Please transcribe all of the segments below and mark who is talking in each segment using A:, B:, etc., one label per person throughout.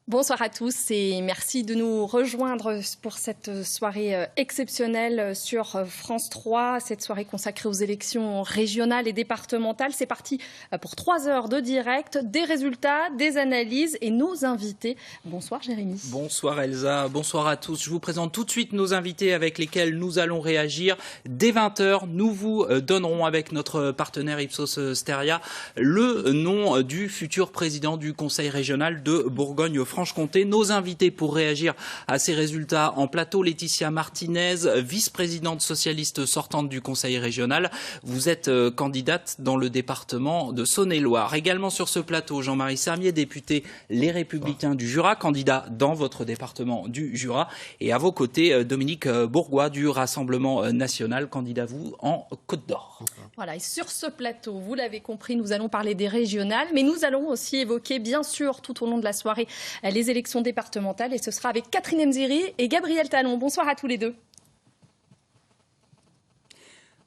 A: Bonsoir à tous et merci de nous rejoindre pour cette soirée exceptionnelle sur France 3, cette soirée consacrée aux élections régionales et départementales. C'est parti pour 3 heures de direct, des résultats, des analyses et nos invités. Bonsoir Jérémy.
B: Bonsoir Elsa, bonsoir à tous. Je vous présente tout de suite nos invités avec lesquels nous allons réagir. Dès 20h, nous vous donnerons avec notre partenaire Ipsos Steria le nom du futur président du Conseil régional de Bourgogne-Franche-Comté. Nos invités pour réagir à ces résultats en plateau, Laetitia Martinez, vice-présidente socialiste sortante du Conseil régional. Vous êtes candidate dans le département de Saône-et-Loire. Également sur ce plateau, Jean-Marie Sermier, député Les Républicains du Jura, candidat dans votre département du Jura. Et à vos côtés, Dominique Bourgois du Rassemblement national, candidat vous en Côte d'Or.
A: Voilà, et sur ce plateau, vous l'avez compris, nous allons parler des régionales, mais nous allons aussi évoquer, bien sûr, tout au long de la soirée, les élections départementales. Et ce sera avec Catherine Emziri et Gabriel Talon. Bonsoir à tous les deux.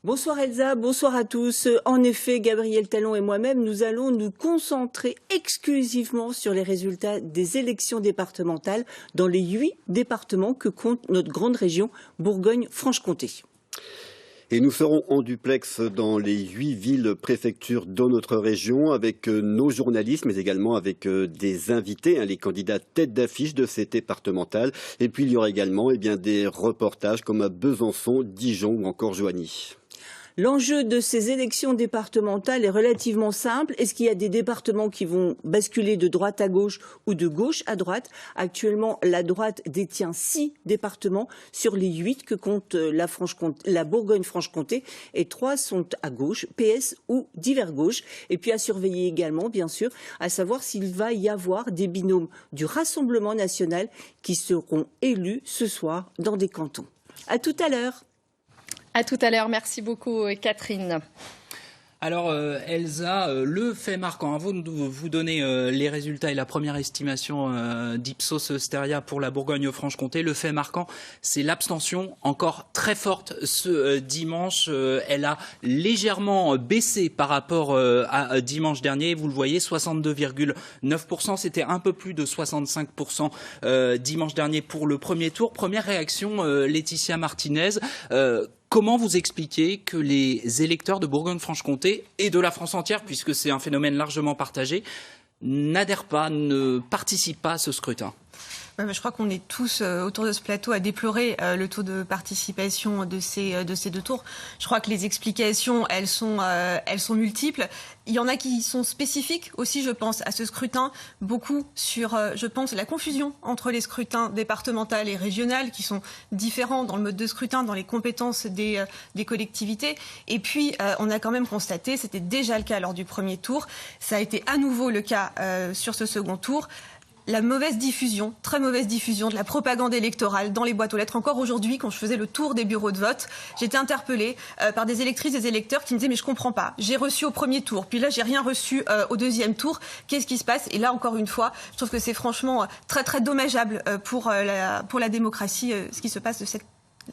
C: Bonsoir Elsa, bonsoir à tous. En effet, Gabriel Talon et moi-même, nous allons nous concentrer exclusivement sur les résultats des élections départementales dans les 8 départements que compte notre grande région Bourgogne-Franche-Comté.
D: Et nous serons en duplex dans les 8 villes-préfectures dans notre région avec nos journalistes, mais également avec des invités, les candidats tête d'affiche de ces départementales. Et puis il y aura également des reportages comme à Besançon, Dijon ou encore Joigny.
C: L'enjeu de ces élections départementales est relativement simple. Est-ce qu'il y a des départements qui vont basculer de droite à gauche ou de gauche à droite? Actuellement, la droite détient 6 départements sur les 8 que compte la Bourgogne-Franche-Comté et 3 sont à gauche, PS ou divers gauche. Et puis à surveiller également, bien sûr, à savoir s'il va y avoir des binômes du Rassemblement national qui seront élus ce soir dans des cantons. À tout à l'heure.
A: À tout à l'heure. Merci beaucoup, Catherine.
B: Alors Elsa, le fait marquant, avant de vous donner les résultats et la première estimation d'Ipsos Steria pour la Bourgogne-Franche-Comté, le fait marquant, c'est l'abstention encore très forte ce dimanche. Elle a légèrement baissé par rapport à dimanche dernier. Vous le voyez, 62,9%. C'était un peu plus de 65% dimanche dernier pour le premier tour. Première réaction, Laetitia Martinez. Comment vous expliquez que les électeurs de Bourgogne-Franche-Comté et de la France entière, puisque c'est un phénomène largement partagé, n'adhèrent pas, ne participent pas à ce scrutin ?
E: Je crois qu'on est tous autour de ce plateau à déplorer le taux de participation de ces 2 tours. Je crois que les explications, elles sont multiples. Il y en a qui sont spécifiques aussi, je pense, à ce scrutin. Beaucoup sur, je pense, la confusion entre les scrutins départementaux et régionaux qui sont différents dans le mode de scrutin, dans les compétences des collectivités. Et puis, on a quand même constaté, c'était déjà le cas lors du premier tour, ça a été à nouveau le cas sur ce second tour, la mauvaise diffusion, très mauvaise diffusion de la propagande électorale dans les boîtes aux lettres. Encore aujourd'hui, quand je faisais le tour des bureaux de vote, j'étais interpellée par des électrices, des électeurs qui me disaient « mais je comprends pas, j'ai reçu au premier tour, puis là j'ai rien reçu au deuxième tour, qu'est-ce qui se passe ?» Et là, encore une fois, je trouve que c'est franchement très très dommageable pour la démocratie ce qui se passe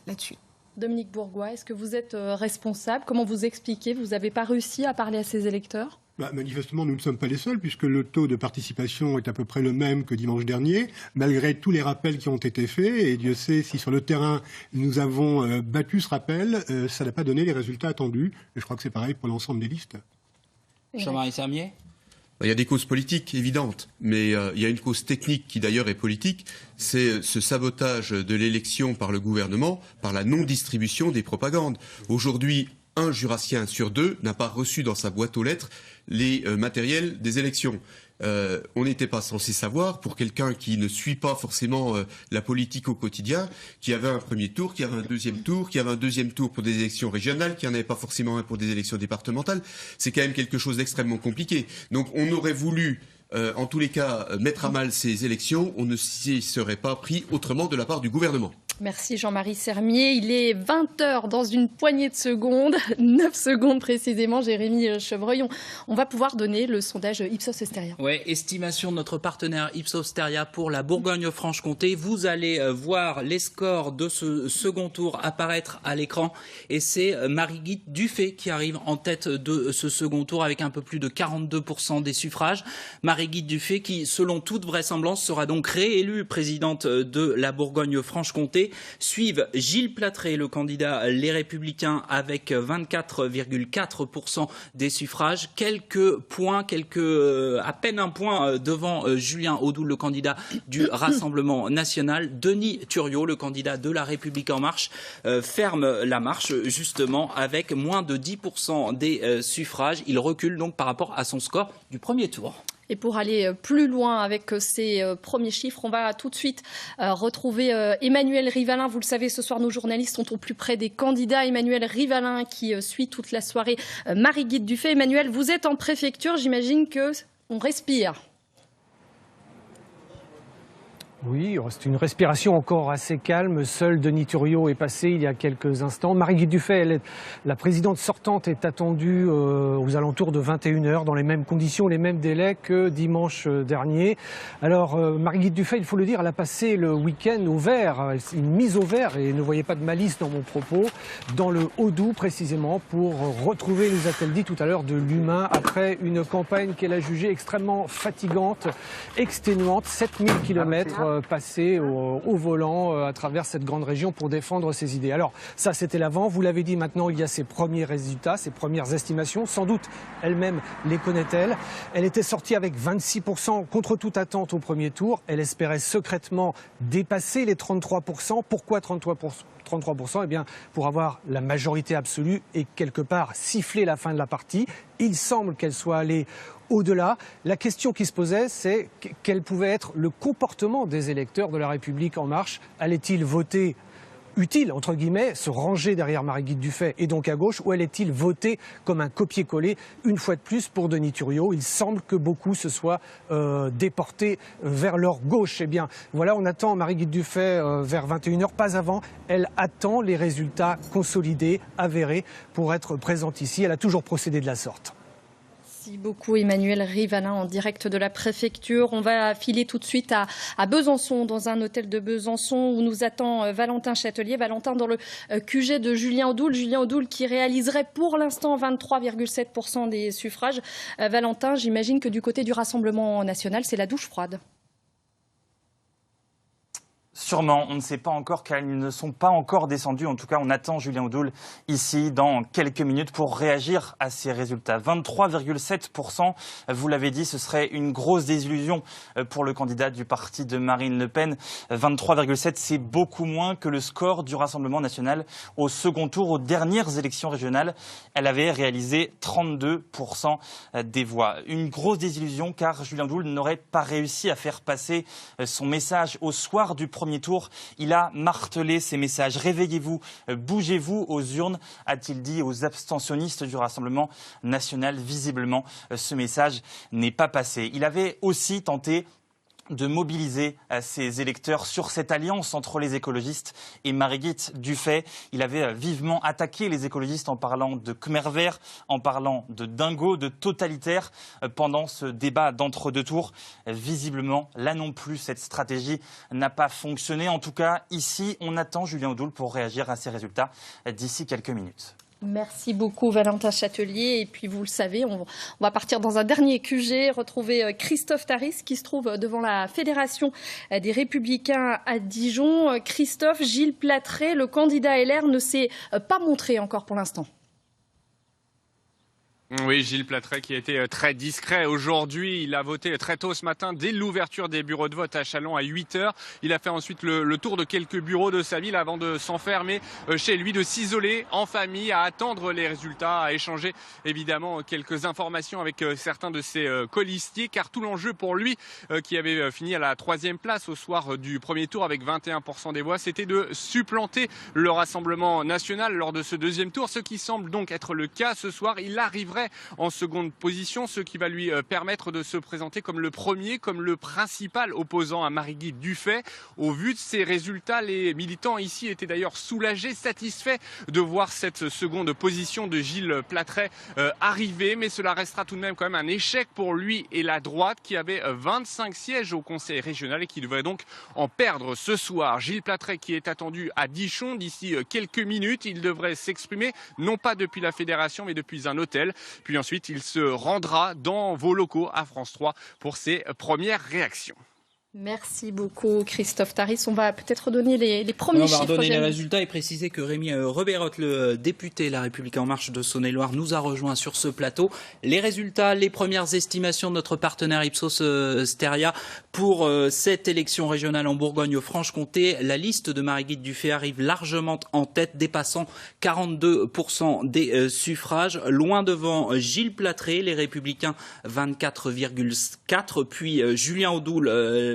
E: là-dessus.
A: Dominique Bourgois, est-ce que vous êtes responsable? Comment vous expliquez? Vous n'avez pas réussi à parler à ces électeurs?
F: Manifestement, nous ne sommes pas les seuls, puisque le taux de participation est à peu près le même que dimanche dernier, malgré tous les rappels qui ont été faits. Et Dieu sait si sur le terrain, nous avons battu ce rappel, ça n'a pas donné les résultats attendus. Et je crois que c'est pareil pour l'ensemble des listes.
B: Jean-Marie Sermier ?
G: Il y a des causes politiques évidentes, mais il y a une cause technique qui d'ailleurs est politique, c'est ce sabotage de l'élection par le gouvernement, par la non-distribution des propagandes. Aujourd'hui, un Jurassien sur 2 n'a pas reçu dans sa boîte aux lettres les matériels des élections. On n'était pas censé savoir, pour quelqu'un qui ne suit pas forcément la politique au quotidien, qu'il y avait un premier tour, qu'il y avait un deuxième tour, qu'il y avait un deuxième tour pour des élections régionales, qu'il n'y en avait pas forcément un pour des élections départementales. C'est quand même quelque chose d'extrêmement compliqué. Donc on aurait voulu, en tous les cas, mettre à mal ces élections, on ne s'y serait pas pris autrement de la part du gouvernement.
A: Merci Jean-Marie Sermier. Il est 20h dans une poignée de secondes, 9 secondes précisément, Jérémy Chevreuil. On va pouvoir donner le sondage Ipsos Steria.
B: Oui, estimation de notre partenaire Ipsos Steria pour la Bourgogne-Franche-Comté. Vous allez voir les scores de ce second tour apparaître à l'écran. Et c'est Marie-Guite Dufay qui arrive en tête de ce second tour avec un peu plus de 42% des suffrages. Marie-Guite Dufay qui, selon toute vraisemblance, sera donc réélue présidente de la Bourgogne-Franche-Comté. Suivent Gilles Platré, le candidat Les Républicains, avec 24,4% des suffrages. Quelques points, à peine un point devant Julien Audoul, le candidat du Rassemblement national. Denis Thuriot, le candidat de La République En Marche, ferme la marche justement avec moins de 10% des suffrages. Il recule donc par rapport à son score du premier tour.
A: Et pour aller plus loin avec ces premiers chiffres, on va tout de suite retrouver Emmanuel Rivalin. Vous le savez, ce soir, nos journalistes sont au plus près des candidats. Emmanuel Rivalin qui suit toute la soirée Marie-Guite Dufay. Emmanuel, vous êtes en préfecture, j'imagine qu'on respire.
H: Oui, c'est une respiration encore assez calme. Seul Denis Thuriot est passé il y a quelques instants. Marie-Guite Dufay, la présidente sortante, est attendue aux alentours de 21h, dans les mêmes conditions, les mêmes délais que dimanche dernier. Alors, Marie-Guite Dufay, il faut le dire, elle a passé le week-end au vert, une mise au vert, et ne voyez pas de malice dans mon propos, dans le Haut-Doubs précisément, pour retrouver, nous a-t-elle dit tout à l'heure, de l'humain après une campagne qu'elle a jugée extrêmement fatigante, exténuante, 7000 km passé au volant à travers cette grande région pour défendre ses idées. Alors ça, c'était l'avant. Vous l'avez dit, maintenant il y a ses premiers résultats, ses premières estimations. Sans doute elle-même les connaît-elle. Elle était sortie avec 26% contre toute attente au premier tour. Elle espérait secrètement dépasser les 33%. Pourquoi 33%, eh bien, pour avoir la majorité absolue et quelque part siffler la fin de la partie. Il semble qu'elle soit allée au-delà. La question qui se posait, c'est quel pouvait être le comportement des électeurs de La République En Marche. Allait-il voter utile, entre guillemets, se ranger derrière Marie-Guite Dufay et donc à gauche, ou allait-il voter comme un copier-coller, une fois de plus, pour Denis Thuriot? Il semble que beaucoup se soient déportés vers leur gauche. Eh bien, voilà, on attend Marie-Guite Dufay vers 21h, pas avant. Elle attend les résultats consolidés, avérés, pour être présente ici. Elle a toujours procédé de la sorte.
A: Merci beaucoup Emmanuel Rivalin en direct de la préfecture. On va filer tout de suite à Besançon, dans un hôtel de Besançon où nous attend Valentin Châtelier. Valentin, dans le QG de Julien Audoul. Julien Audoul qui réaliserait pour l'instant 23,7% des suffrages. Valentin, j'imagine que du côté du Rassemblement national, c'est la douche froide.
I: Sûrement, on ne sait pas encore car ils ne sont pas encore descendus. En tout cas, on attend Julien Audoul ici dans quelques minutes pour réagir à ces résultats. 23,7%, vous l'avez dit, ce serait une grosse désillusion pour le candidat du parti de Marine Le Pen. 23,7%, c'est beaucoup moins que le score du Rassemblement national au second tour, aux dernières élections régionales. Elle avait réalisé 32% des voix. Une grosse désillusion car Julien Audoul n'aurait pas réussi à faire passer son message au soir du premier tour. Il a martelé ces messages. Réveillez-vous, bougez-vous aux urnes, a-t-il dit aux abstentionnistes du Rassemblement national. Visiblement, ce message n'est pas passé. Il avait aussi tenté de mobiliser ses électeurs sur cette alliance entre les écologistes et Marie-Guite Dufay. Il avait vivement attaqué les écologistes en parlant de Khmer vert, en parlant de dingo, de totalitaire pendant ce débat d'entre-deux tours. Visiblement, là non plus, cette stratégie n'a pas fonctionné. En tout cas, ici, on attend Julien Audoul pour réagir à ces résultats d'ici quelques minutes.
A: Merci beaucoup Valentin Châtelier. Et puis vous le savez, on va partir dans un dernier QG, retrouver Christophe Taris qui se trouve devant la Fédération des Républicains à Dijon. Christophe, Gilles Platré, le candidat LR, ne s'est pas montré encore pour l'instant.
J: Oui, Gilles Platré qui a été très discret aujourd'hui. Il a voté très tôt ce matin, dès l'ouverture des bureaux de vote à Châlons à 8h. Il a fait ensuite le tour de quelques bureaux de sa ville avant de s'enfermer chez lui, de s'isoler en famille, à attendre les résultats, à échanger évidemment quelques informations avec certains de ses colistiers. Car tout l'enjeu pour lui, qui avait fini à la 3e place au soir du premier tour avec 21% des voix, c'était de supplanter le Rassemblement national lors de ce deuxième tour. Ce qui semble donc être le cas ce soir. Il arriverait Plattret en seconde position, ce qui va lui permettre de se présenter comme le premier, comme le principal opposant à Marie-Guy Dufay. Au vu de ces résultats, les militants ici étaient d'ailleurs soulagés, satisfaits de voir cette seconde position de Gilles Plattret arriver, mais cela restera tout de même quand même un échec pour lui et la droite qui avait 25 sièges au conseil régional et qui devrait donc en perdre ce soir. Gilles Plattret qui est attendu à Dichon d'ici quelques minutes. Il devrait s'exprimer, non pas depuis la fédération, mais depuis un hôtel. Puis ensuite, il se rendra dans vos locaux à France 3 pour ses premières réactions.
A: Merci beaucoup Christophe Taris. On va peut-être donner les premiers chiffres.
B: On va redonner les résultats et préciser que Rémi Rebeyrotte, le député La République En Marche de Saône-et-Loire, nous a rejoint sur ce plateau. Les résultats, les premières estimations de notre partenaire Ipsos Steria pour cette élection régionale en Bourgogne-Franche-Comté. La liste de Marie-Guy Dufay arrive largement en tête, dépassant 42% des suffrages, loin devant Gilles Plattret, les Républicains 24,4%, puis Julien Audoul,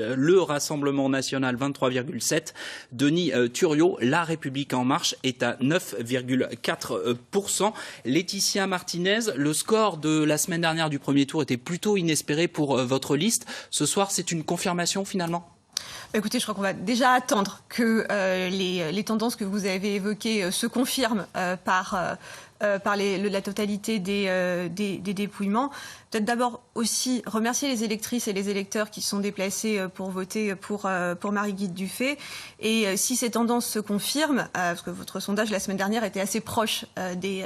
B: le Rassemblement national 23,7%. Denis Thuriot, La République En Marche, est à 9,4%. Laetitia Martinez, le score de la semaine dernière du premier tour était plutôt inespéré pour votre liste. Ce soir, c'est une confirmation finalement ?
E: Écoutez, je crois qu'on va déjà attendre que les tendances que vous avez évoquées se confirment par la totalité des dépouillements. Peut-être d'abord aussi remercier les électrices et les électeurs qui sont déplacés pour voter pour Marie-Guy Dufay. Et si ces tendances se confirment, parce que votre sondage la semaine dernière était assez proche des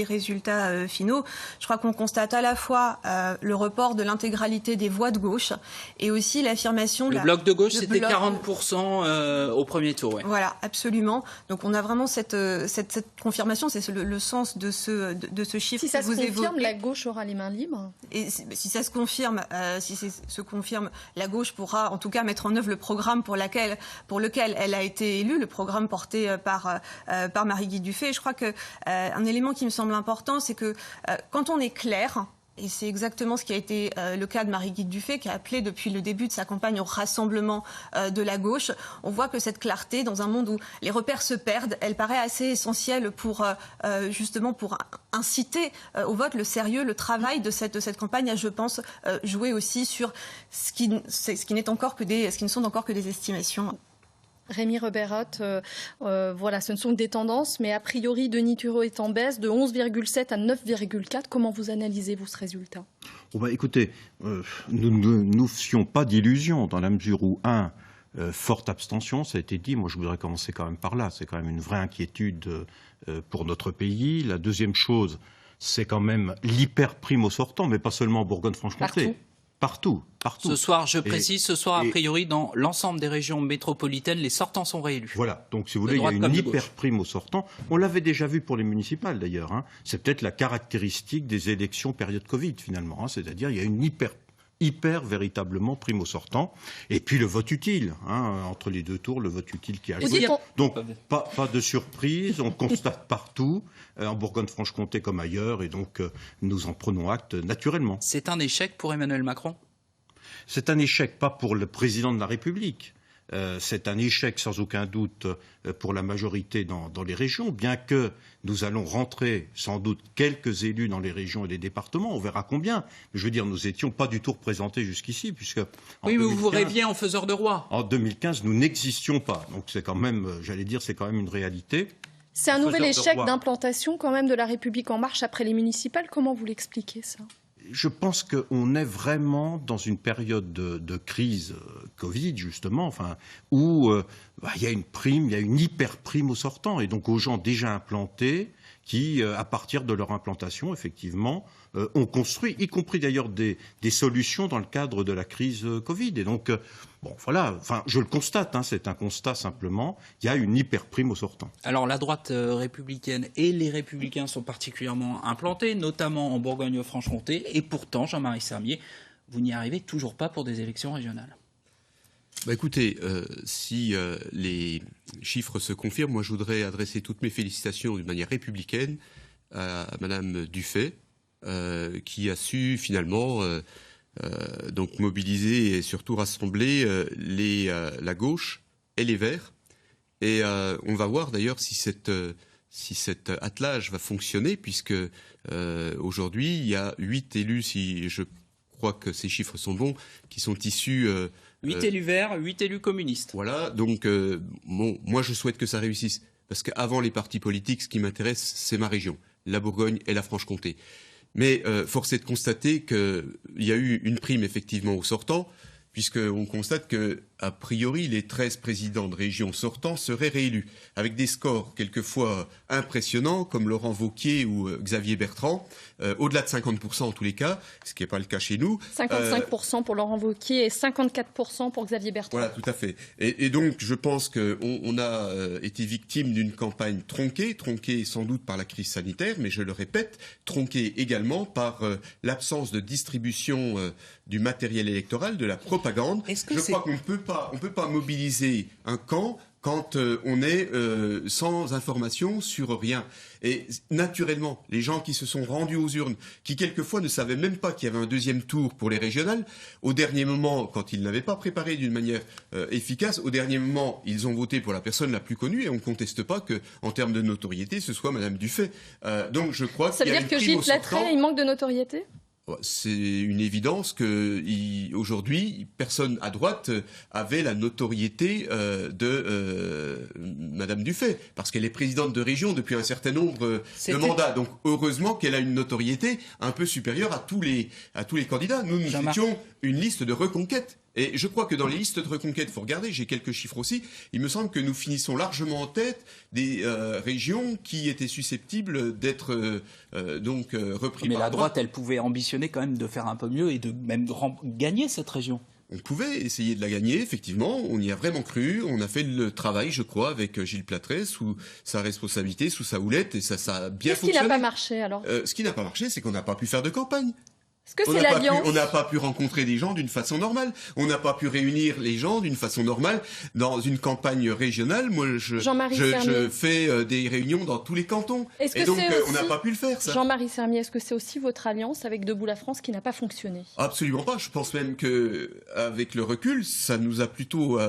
E: résultats finaux, je crois qu'on constate à la fois le report de l'intégralité des voix de gauche et aussi l'affirmation...
B: Le bloc de gauche, c'était 40% au premier tour. Ouais.
E: Voilà, absolument. Donc on a vraiment cette confirmation, c'est le sens de ce chiffre.
A: Si ça
E: que
A: se
E: vous
A: confirme,
E: évoquez.
A: la gauche aura les mains libres.
E: Et si ça se confirme, la gauche pourra en tout cas mettre en œuvre le programme pour lequel elle a été élue, le programme porté par Marie-Guy Dufay. Et je crois que un élément qui me semble important, c'est que quand on est clair. Et c'est exactement ce qui a été le cas de Marie-Guy Dufay, qui a appelé depuis le début de sa campagne au rassemblement de la gauche. On voit que cette clarté, dans un monde où les repères se perdent, elle paraît assez essentielle pour justement pour inciter au vote, le sérieux, le travail de cette campagne à, je pense, jouer aussi sur ce qui ne sont encore que des estimations.
A: Rémi Rebeyrotte, voilà, ce ne sont que des tendances, mais a priori, Denis Thuriot est en baisse de 11,7 à 9,4. Comment vous analysez-vous ce résultat ?
K: Écoutez, nous ne nous fions pas d'illusions dans la mesure où, forte abstention, ça a été dit. Moi, je voudrais commencer quand même par là. C'est quand même une vraie inquiétude pour notre pays. La deuxième chose, c'est quand même l'hyper-prime au sortant, mais pas seulement en Bourgogne-Franche-Comté. Partout.
B: Ce soir, je précise, a priori, dans l'ensemble des régions métropolitaines, les sortants sont réélus.
K: Voilà, donc si vous voulez, il y a une hyper-prime au sortant. On l'avait déjà vu pour les municipales d'ailleurs. C'est peut-être la caractéristique des élections période Covid finalement. C'est-à-dire il y a une hyper véritablement prime au sortant. Et puis le vote utile, entre les deux tours, le vote utile qui a joué. Donc pas de surprise, on constate partout, en Bourgogne-Franche-Comté comme ailleurs, et donc nous en prenons acte naturellement.
B: C'est un échec pour Emmanuel Macron ?
K: C'est un échec pas pour le président de la République. C'est un échec sans aucun doute pour la majorité dans les régions, bien que nous allons rentrer sans doute quelques élus dans les régions et les départements, on verra combien. Je veux dire, nous n'étions pas du tout représentés jusqu'ici, puisque...
B: Oui, mais vous rêviez en faiseur de roi.
K: En 2015, nous n'existions pas. Donc c'est quand même, c'est quand même une réalité.
A: C'est un nouvel échec d'implantation quand même de La République En Marche après les municipales. Comment vous l'expliquez ça ?
K: Je pense qu'on est vraiment dans une période de crise Covid, justement, où il y a une prime, il y a une hyper-prime au sortant, et donc aux gens déjà implantés qui, à partir de leur implantation, effectivement, ont construit, y compris d'ailleurs des solutions dans le cadre de la crise Covid. Et donc, je le constate, c'est un constat simplement, il y a une hyper-prime au sortant.
B: Alors la droite républicaine et les républicains sont particulièrement implantés, notamment en Bourgogne-Franche-Comté, et pourtant, Jean-Marie Sermier, vous n'y arrivez toujours pas pour des élections régionales.
G: Écoutez, si les chiffres se confirment, moi je voudrais adresser toutes mes félicitations d'une manière républicaine à Madame Dufay, qui a su finalement donc mobiliser et surtout rassembler la gauche et les Verts. Et on va voir d'ailleurs si cette si cet attelage va fonctionner, puisque aujourd'hui, il y a 8 élus, si je crois que ces chiffres sont bons, qui sont issus...
B: 8 élus verts, 8 élus communistes.
G: Voilà, donc moi je souhaite que ça réussisse. Parce qu'avant les partis politiques, ce qui m'intéresse, c'est ma région, la Bourgogne et la Franche-Comté. Mais force est de constater qu'il y a eu une prime effectivement aux sortants, puisqu'on constate que, a priori, les 13 présidents de région sortants seraient réélus, avec des scores quelquefois impressionnants, comme Laurent Wauquiez ou Xavier Bertrand, au-delà de 50% en tous les cas, ce qui n'est pas le cas chez nous.
A: 55% pour Laurent Wauquiez et 54% pour Xavier Bertrand.
G: Voilà, tout à fait. Et donc, je pense qu'on a été victime d'une campagne tronquée sans doute par la crise sanitaire, mais je le répète, tronquée également par l'absence de distribution du matériel électoral, de la propagande. Je crois qu'on ne peut pas mobiliser un camp quand on est sans information sur rien. Et naturellement, les gens qui se sont rendus aux urnes, qui quelquefois ne savaient même pas qu'il y avait un deuxième tour pour les régionales, au dernier moment, quand ils n'avaient pas préparé d'une manière efficace, au dernier moment, ils ont voté pour la personne la plus connue et on ne conteste pas qu'en termes de notoriété, ce soit Madame Dufay. Donc je crois qu'il y a une prime aux sortants.
A: Ça veut dire que Gilles Plattret, il manque de notoriété ?
G: C'est une évidence que aujourd'hui, personne à droite avait la notoriété de Madame Dufay, parce qu'elle est présidente de région depuis un certain nombre de mandats. Donc heureusement qu'elle a une notoriété un peu supérieure à tous les candidats. Nous étions une liste de reconquête. Et je crois que dans les listes de reconquête, il faut regarder, j'ai quelques chiffres aussi, il me semble que nous finissons largement en tête des régions qui étaient susceptibles d'être repris par
B: la droite, elle pouvait ambitionner quand même de faire un peu mieux et de même gagner cette région.
G: On pouvait essayer de la gagner, effectivement, on y a vraiment cru, on a fait le travail, je crois, avec Gilles Plattret, sous sa responsabilité, sous sa houlette, et ça a bien fonctionné.
A: Qu'est-ce qui n'a pas marché alors ?
G: Ce qui n'a pas marché, c'est qu'on n'a pas pu faire de campagne.
A: Est-ce que c'est l'alliance ?
G: On n'a pas pu rencontrer des gens d'une façon normale. On n'a pas pu réunir les gens d'une façon normale dans une campagne régionale. Moi, je fais des réunions dans tous les cantons. Et donc, on n'a pas pu le faire, ça.
A: Jean-Marie Sermier, est-ce que c'est aussi votre alliance avec Debout la France qui n'a pas fonctionné ?
G: Absolument pas. Je pense même qu'avec le recul, ça nous a plutôt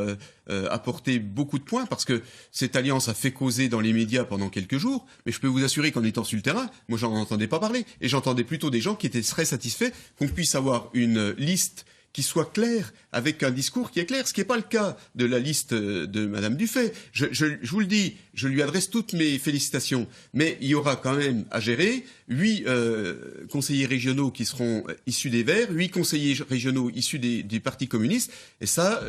G: apporté beaucoup de points, parce que cette alliance a fait causer dans les médias pendant quelques jours. Mais je peux vous assurer qu'en étant sur le terrain, moi, j'en entendais pas parler. Et j'entendais plutôt des gens qui étaient très satisfaits qu'on puisse avoir une liste qui soit claire, avec un discours qui est clair, ce qui n'est pas le cas de la liste de Madame Dufay. Je vous le dis, je lui adresse toutes mes félicitations, mais il y aura quand même à gérer 8 conseillers régionaux qui seront issus des Verts, 8 conseillers régionaux issus du Parti communiste, et ça,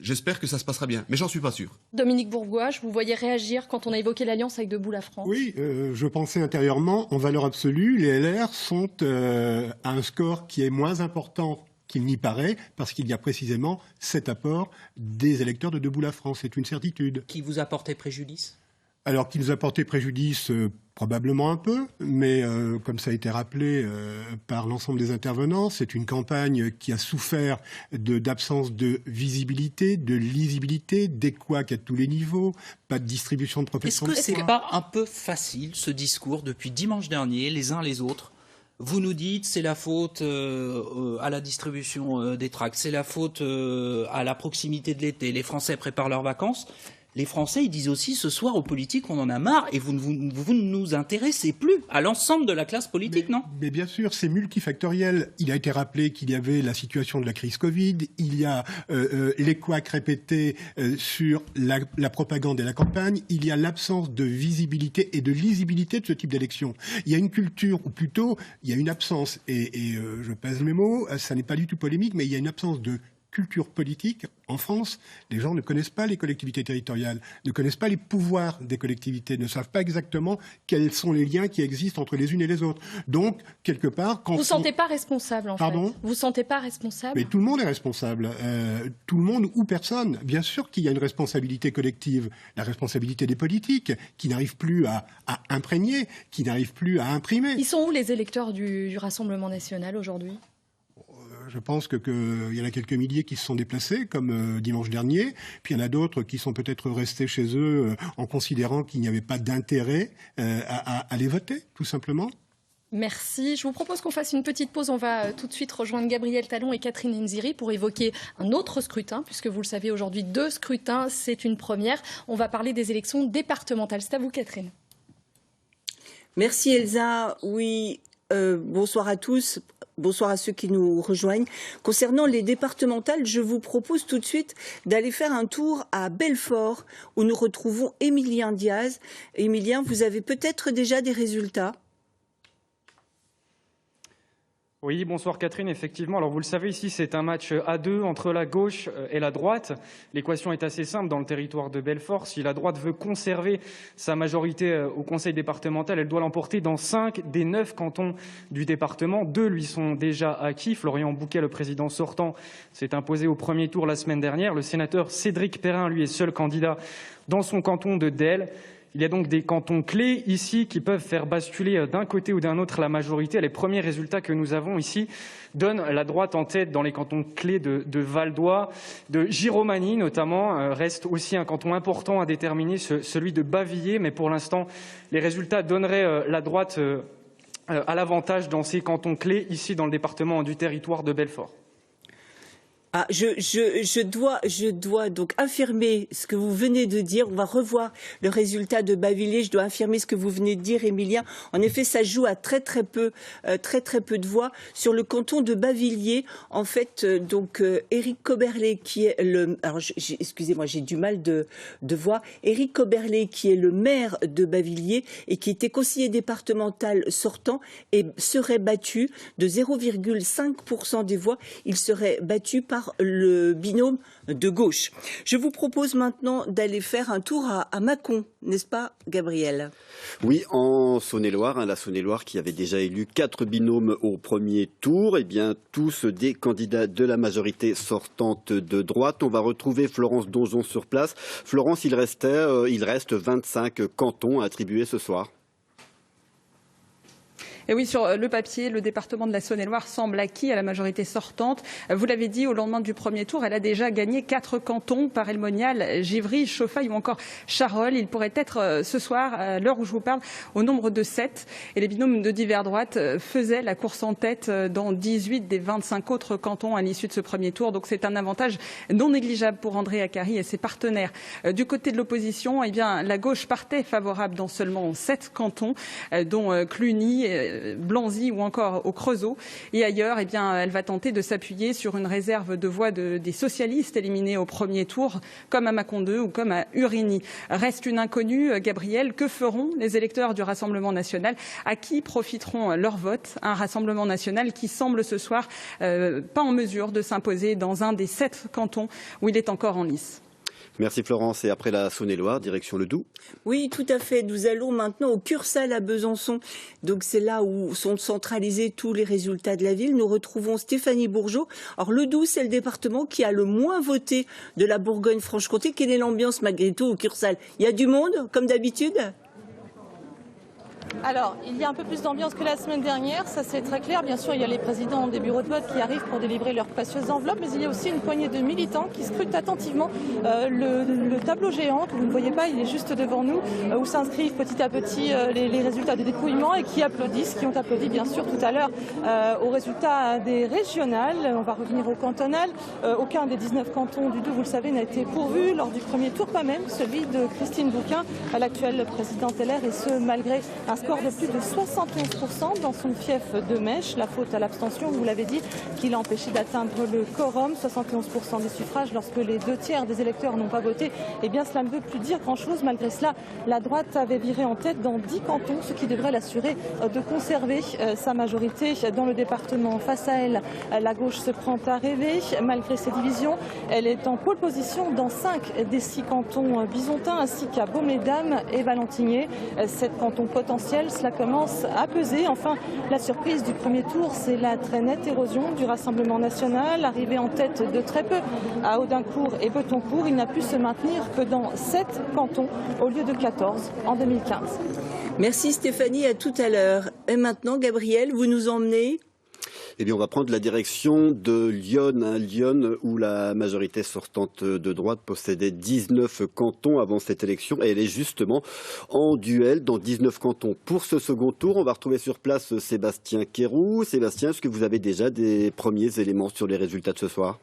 G: j'espère que ça se passera bien, mais j'en suis pas sûr.
A: Dominique Bourgois, je vous voyais réagir quand on a évoqué l'alliance avec Debout la France.
F: Oui, je pensais intérieurement, en valeur absolue, les LR sont à un score qui est moins important qu'il n'y paraît, parce qu'il y a précisément cet apport des électeurs de Debout la France. C'est une certitude.
B: Qui vous a porté préjudice ?
F: Alors, qui nous a porté préjudice, probablement un peu, mais comme ça a été rappelé par l'ensemble des intervenants, c'est une campagne qui a souffert d'absence de visibilité, de lisibilité, des couacs à tous les niveaux, pas de distribution de profession.
B: Est-ce que c'est pas un peu facile, ce discours, depuis dimanche dernier, les uns les autres ? Vous nous dites c'est la faute à la distribution des tracts, c'est la faute à la proximité de l'été, les Français préparent leurs vacances. Les Français, ils disent aussi ce soir aux politiques, on en a marre et vous ne nous intéressez plus à l'ensemble de la classe politique, non ?
F: Mais bien sûr, c'est multifactoriel. Il a été rappelé qu'il y avait la situation de la crise Covid, il y a les couacs répétés sur la propagande et la campagne, il y a l'absence de visibilité et de lisibilité de ce type d'élection. Il y a une culture, ou plutôt, il y a une absence, et je pèse mes mots, ça n'est pas du tout polémique, mais il y a une absence de culture politique. En France, les gens ne connaissent pas les collectivités territoriales, ne connaissent pas les pouvoirs des collectivités, ne savent pas exactement quels sont les liens qui existent entre les unes et les autres. Donc, quelque part...
A: Vous ne vous sentez pas responsable, en fait. Vous ne vous sentez pas responsable ?
F: Mais tout le monde est responsable. Tout le monde ou personne. Bien sûr qu'il y a une responsabilité collective. La responsabilité des politiques, qui n'arrivent plus à imprégner, qui n'arrivent plus à imprimer.
A: Ils sont où les électeurs du Rassemblement national aujourd'hui ?
F: Je pense qu'il y en a quelques milliers qui se sont déplacés, comme dimanche dernier. Puis il y en a d'autres qui sont peut-être restés chez eux en considérant qu'il n'y avait pas d'intérêt à aller voter, tout simplement.
A: Merci. Je vous propose qu'on fasse une petite pause. On va tout de suite rejoindre Gabriel Talon et Catherine Enziri pour évoquer un autre scrutin, puisque vous le savez aujourd'hui, 2 scrutins, c'est une première. On va parler des élections départementales. C'est à vous, Catherine.
C: Merci Elsa. Oui, bonsoir à tous. Bonsoir à ceux qui nous rejoignent. Concernant les départementales, je vous propose tout de suite d'aller faire un tour à Belfort, où nous retrouvons Émilien Diaz. Émilien, vous avez peut-être déjà des résultats ?
L: Oui, bonsoir Catherine, effectivement. Alors vous le savez, ici c'est un match à deux entre la gauche et la droite. L'équation est assez simple dans le territoire de Belfort. Si la droite veut conserver sa majorité au conseil départemental, elle doit l'emporter dans 5 des 9 cantons du département. 2 lui sont déjà acquis. Florian Bouquet, le président sortant, s'est imposé au premier tour la semaine dernière. Le sénateur Cédric Perrin, lui, est seul candidat dans son canton de Delle. Il y a donc des cantons clés ici qui peuvent faire basculer d'un côté ou d'un autre la majorité. Les premiers résultats que nous avons ici donnent la droite en tête dans les cantons clés de Val d'Oie, de Giromagny notamment. Reste aussi un canton important à déterminer, celui de Bavilliers. Mais pour l'instant, les résultats donneraient la droite à l'avantage dans ces cantons clés ici dans le département du territoire de Belfort.
C: Ah, je dois donc affirmer ce que vous venez de dire. On va revoir le résultat de Bavilliers. Je dois affirmer ce que vous venez de dire, Émilien. En effet, ça joue à très peu de voix. Sur le canton de Bavilliers, en fait, donc Éric Coberlet, qui est le, alors excusez-moi, j'ai du mal de voir. Éric Coberlet, qui est le maire de Bavilliers et qui était conseiller départemental sortant, et serait battu de 0,5% des voix. Il serait battu par le binôme de gauche. Je vous propose maintenant d'aller faire un tour à Mâcon, n'est-ce pas, Gabriel ?
D: Oui, en Saône-et-Loire, la Saône-et-Loire qui avait déjà élu 4 binômes au premier tour, eh bien tous des candidats de la majorité sortante de droite. On va retrouver Florence Donjon sur place. Florence, il reste 25 cantons à attribuer ce soir.
M: Et oui, sur le papier, le département de la Saône-et-Loire semble acquis à la majorité sortante. Vous l'avez dit, au lendemain du premier tour, elle a déjà gagné 4 cantons, Paray-le-Monial, Givry, Chauffaille ou encore Charolles. Il pourrait être ce soir, à l'heure où je vous parle, au nombre de 7. Et les binômes de divers droites faisaient la course en tête dans 18 des 25 autres cantons à l'issue de ce premier tour. Donc c'est un avantage non négligeable pour André Acari et ses partenaires. Du côté de l'opposition, eh bien, la gauche partait favorable dans seulement 7 cantons, dont Cluny, Blanzy ou encore au Creusot. Et ailleurs, eh bien, elle va tenter de s'appuyer sur une réserve de voix des socialistes éliminés au premier tour, comme à Mâcon 2 ou comme à Urigny. Reste une inconnue, Gabriel. Que feront les électeurs du Rassemblement national? À qui profiteront leurs votes? Un Rassemblement national qui semble ce soir pas en mesure de s'imposer dans un des 7 cantons où il est encore en lice.
D: Merci Florence. Et après la Saône-et-Loire, direction le Doubs.
C: Oui, tout à fait. Nous allons maintenant au Cursal à Besançon. Donc c'est là où sont centralisés tous les résultats de la ville. Nous retrouvons Stéphanie Bourgeot. Alors le Doubs, c'est le département qui a le moins voté de la Bourgogne-Franche-Comté. Quelle est l'ambiance malgré tout au Cursal? Il y a du monde, comme d'habitude?
N: Alors, il y a un peu plus d'ambiance que la semaine dernière, ça c'est très clair. Bien sûr, il y a les présidents des bureaux de vote qui arrivent pour délivrer leurs précieuses enveloppes, mais il y a aussi une poignée de militants qui scrutent attentivement le tableau géant que vous ne voyez pas, il est juste devant nous, où s'inscrivent petit à petit les résultats des dépouillements et qui applaudissent, qui ont applaudi bien sûr tout à l'heure aux résultats des régionales. On va revenir au cantonal. Aucun des 19 cantons du Doubs, vous le savez, n'a été pourvu lors du premier tour, pas même celui de Christine Bouquin, l'actuelle présidente LR, et ce malgré un score de plus de 71% dans son fief de Mèche. La faute à l'abstention, vous l'avez dit, qui l'a empêché d'atteindre le quorum, 71% des suffrages lorsque les 2/3 des électeurs n'ont pas voté. Eh bien, cela ne veut plus dire grand-chose. Malgré cela, la droite avait viré en tête dans 10 cantons, ce qui devrait l'assurer de conserver sa majorité dans le département. Face à elle, la gauche se prend à rêver. Malgré ses divisions, elle est en pole position dans 5 des 6 cantons bisontins, ainsi qu'à Baume-les-Dames et Valentinier. 7 cantons potentiels. Cela commence à peser. Enfin, la surprise du premier tour, c'est la très nette érosion du Rassemblement national. Arrivé en tête de très peu à Audincourt et Betoncourt, il n'a pu se maintenir que dans 7 cantons au lieu de 14 en 2015.
C: Merci Stéphanie, à tout à l'heure. Et maintenant, Gabriel, vous nous emmenez ?
D: Eh bien, on va prendre la direction de Lyon, Lyon où la majorité sortante de droite possédait 19 cantons avant cette élection et elle est justement en duel dans 19 cantons. Pour ce second tour, on va retrouver sur place Sébastien Quéroux. Sébastien, est-ce que vous avez déjà des premiers éléments sur les résultats de ce soir ?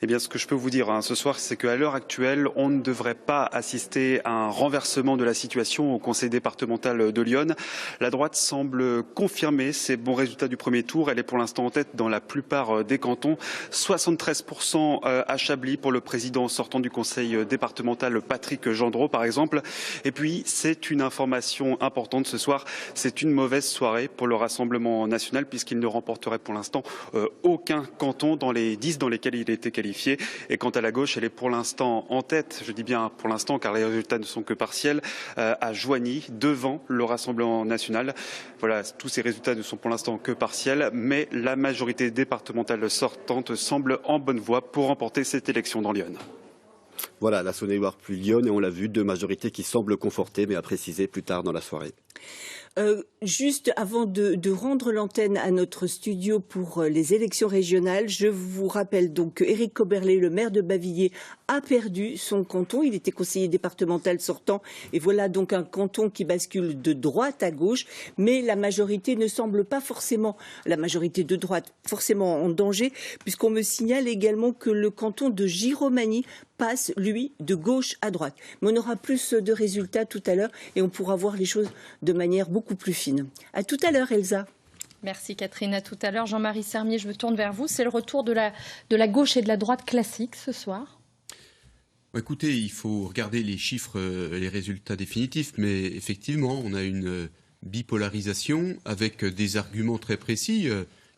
O: Eh bien, ce que je peux vous dire ce soir, c'est qu'à l'heure actuelle, on ne devrait pas assister à un renversement de la situation au Conseil départemental de Lyon. La droite semble confirmer ses bons résultats du premier tour. Elle est pour l'instant en tête dans la plupart des cantons. 73% à Chablis pour le président sortant du Conseil départemental, Patrick Gendreau, par exemple. Et puis, c'est une information importante ce soir. C'est une mauvaise soirée pour le Rassemblement national puisqu'il ne remporterait pour l'instant aucun canton dans les 10 dans lesquels il était qualifié. Et quant à la gauche, elle est pour l'instant en tête, je dis bien pour l'instant car les résultats ne sont que partiels, à Joigny, devant le Rassemblement national. Voilà, tous ces résultats ne sont pour l'instant que partiels, mais la majorité départementale sortante semble en bonne voie pour remporter cette élection dans Lyon.
D: Voilà, la Saône-et-Loire plus Lyon, et on l'a vu, deux majorités qui semblent confortées, mais à préciser plus tard dans la soirée.
C: Juste avant de rendre l'antenne à notre studio pour les élections régionales, je vous rappelle donc que Éric Coberlet, le maire de Bavilliers, a perdu son canton. Il était conseiller départemental sortant et voilà donc un canton qui bascule de droite à gauche. Mais la majorité ne semble pas forcément, la majorité de droite, forcément en danger, puisqu'on me signale également que le canton de Giromagny passe, lui, de gauche à droite. Mais on aura plus de résultats tout à l'heure et on pourra voir les choses de manière beaucoup plus fine. À tout à l'heure, Elsa.
A: Merci Catherine, à tout à l'heure. Jean-Marie Sermier, je me tourne vers vous. C'est le retour de la gauche et de la droite classique ce soir.
G: Écoutez, il faut regarder les chiffres, les résultats définitifs, mais effectivement, on a une bipolarisation avec des arguments très précis.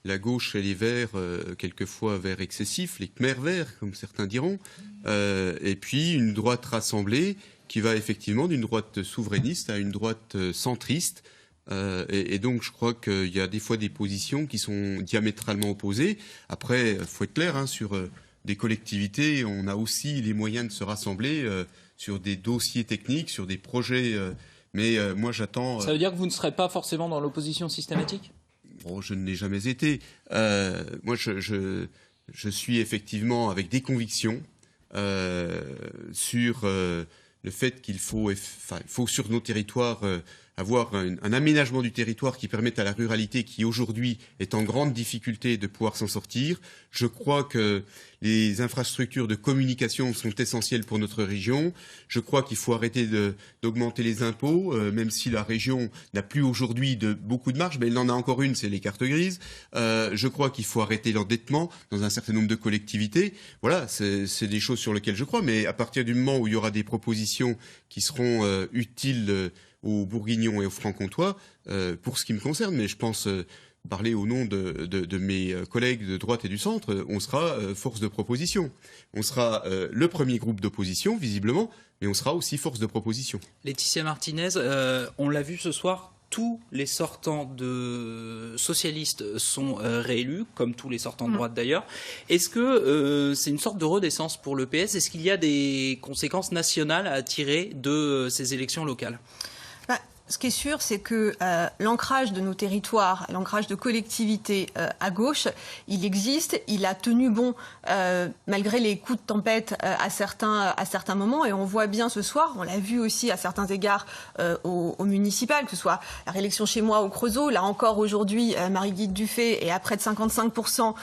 G: La gauche et les verts, quelquefois verts excessifs, les Khmer verts, comme certains diront, et puis une droite rassemblée qui va effectivement d'une droite souverainiste à une droite centriste. Et donc je crois qu'il y a des fois des positions qui sont diamétralement opposées. Après, il faut être clair, sur des collectivités, on a aussi les moyens de se rassembler sur des dossiers techniques, sur des projets. Mais moi j'attends...
B: Ça veut dire que vous ne serez pas forcément dans l'opposition systématique ?
G: Bon, je ne l'ai jamais été. Moi, je suis effectivement avec des convictions sur le fait qu'il faut sur nos territoires avoir un aménagement du territoire qui permette à la ruralité, qui aujourd'hui est en grande difficulté, de pouvoir s'en sortir. Je crois que les infrastructures de communication sont essentielles pour notre région. Je crois qu'il faut arrêter d'augmenter les impôts, même si la région n'a plus aujourd'hui beaucoup de marge, mais elle en a encore une, c'est les cartes grises. Je crois qu'il faut arrêter l'endettement dans un certain nombre de collectivités. Voilà, c'est des choses sur lesquelles je crois, mais à partir du moment où il y aura des propositions qui seront utiles aux Bourguignons et aux Franc-Comtois, pour ce qui me concerne, mais je pense parler au nom de mes collègues de droite et du centre, on sera force de proposition. On sera le premier groupe d'opposition, visiblement, mais on sera aussi force de proposition.
B: Laetitia Martinez, on l'a vu ce soir, tous les sortants de socialistes sont réélus, comme tous les sortants de droite d'ailleurs. Est-ce que c'est une sorte de renaissance pour le PS ? Est-ce qu'il y a des conséquences nationales à tirer de ces élections locales ?
E: Ce qui est sûr, c'est que l'ancrage de nos territoires, l'ancrage de collectivités à gauche, il existe, il a tenu bon malgré les coups de tempête à certains moments. Et on voit bien ce soir, on l'a vu aussi à certains égards au municipal, que ce soit la réélection chez moi au Creusot. Là encore aujourd'hui, Marie-Guide Dufay est à près de 55%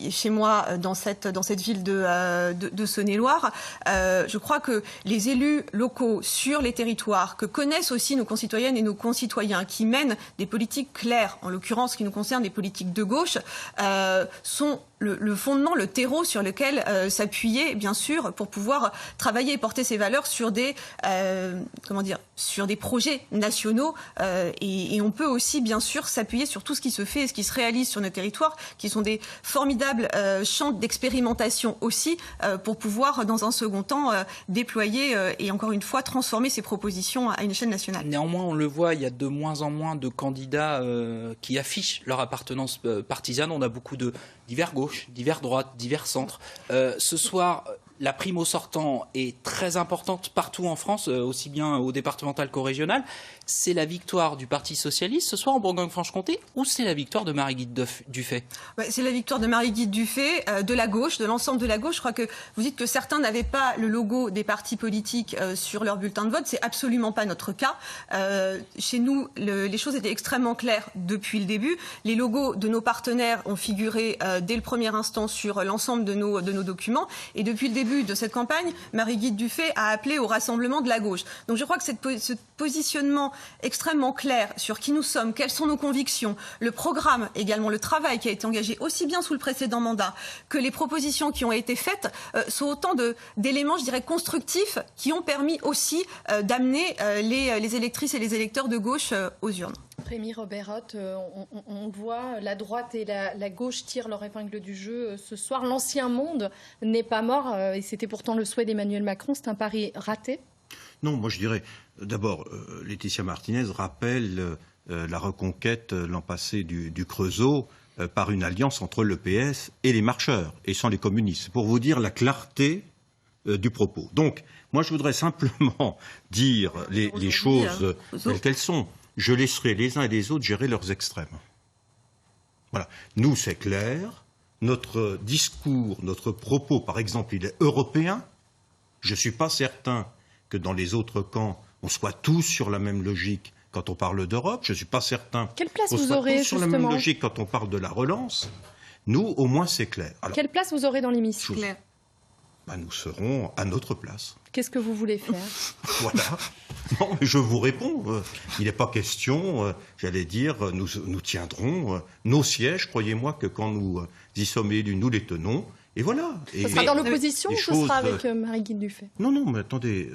E: chez moi dans cette ville de Saône-et-Loire. Je crois que les élus locaux sur les territoires, que connaissent aussi nos concitoyennes et nos concitoyens, qui mènent des politiques claires, en l'occurrence qui nous concerne des politiques de gauche, sont le fondement, le terreau sur lequel s'appuyer, bien sûr, pour pouvoir travailler et porter ces valeurs sur des projets nationaux. Et on peut aussi, bien sûr, s'appuyer sur tout ce qui se fait et ce qui se réalise sur nos territoires, qui sont des formidables champs d'expérimentation aussi, pour pouvoir, dans un second temps, déployer et, encore une fois, transformer ces propositions à une échelle nationale.
B: Néanmoins, on le voit, il y a de moins en moins de candidats qui affichent leur appartenance partisane. On a beaucoup de divers gauches, divers droites, divers centres. Ce soir, La prime au sortant est très importante partout en France, aussi bien au départemental qu'au régional. C'est la victoire du Parti socialiste ce soir en Bourgogne-Franche-Comté ou c'est la victoire de Marie-Guilde Dufay?
E: C'est la victoire de Marie-Guilde Dufay, de la gauche, de l'ensemble de la gauche. Je crois que vous dites que certains n'avaient pas le logo des partis politiques sur leur bulletin de vote. C'est absolument pas notre cas. Chez nous, les choses étaient extrêmement claires depuis le début. Les logos de nos partenaires ont figuré dès le premier instant sur l'ensemble de nos documents. Et depuis le début de cette campagne, Marie-Guilde Dufay a appelé au rassemblement de la gauche. Donc je crois que ce positionnement extrêmement clair sur qui nous sommes, quelles sont nos convictions, le programme également, le travail qui a été engagé aussi bien sous le précédent mandat que les propositions qui ont été faites sont autant d'éléments, je dirais, constructifs qui ont permis aussi d'amener les électrices et les électeurs de gauche aux urnes.
A: Rémi Robert-Ott, on voit la droite et la gauche tirent leur épingle du jeu ce soir. L'ancien monde n'est pas mort et c'était pourtant le souhait d'Emmanuel Macron. C'est un pari raté?
K: Non, moi je dirais, d'abord, Laetitia Martinez rappelle la reconquête l'an passé du Creusot par une alliance entre le PS et les marcheurs, et sans les communistes, pour vous dire la clarté du propos. Donc, moi je voudrais simplement dire les choses telles qu'elles sont. Je laisserai les uns et les autres gérer leurs extrêmes. Voilà. Nous, c'est clair. Notre discours, notre propos, par exemple, il est européen. Je ne suis pas certain que dans les autres camps, on soit tous sur la même logique quand on parle d'Europe. Je ne suis pas certain qu'on soit tous sur la même logique quand on parle de la relance. Nous, au moins, c'est clair. Alors,
A: quelle place vous aurez dans l'hémicycle?
K: Nous serons à notre place.
A: Qu'est-ce que vous voulez faire?
K: Voilà. Non, mais je vous réponds. Il n'est pas question, j'allais dire, nous tiendrons nos sièges. Croyez-moi que quand nous y sommes élus, nous les tenons. Et voilà.
A: Ce sera dans l'opposition ou ce sera avec Marie-Guilde Dufay?
K: Non, mais attendez.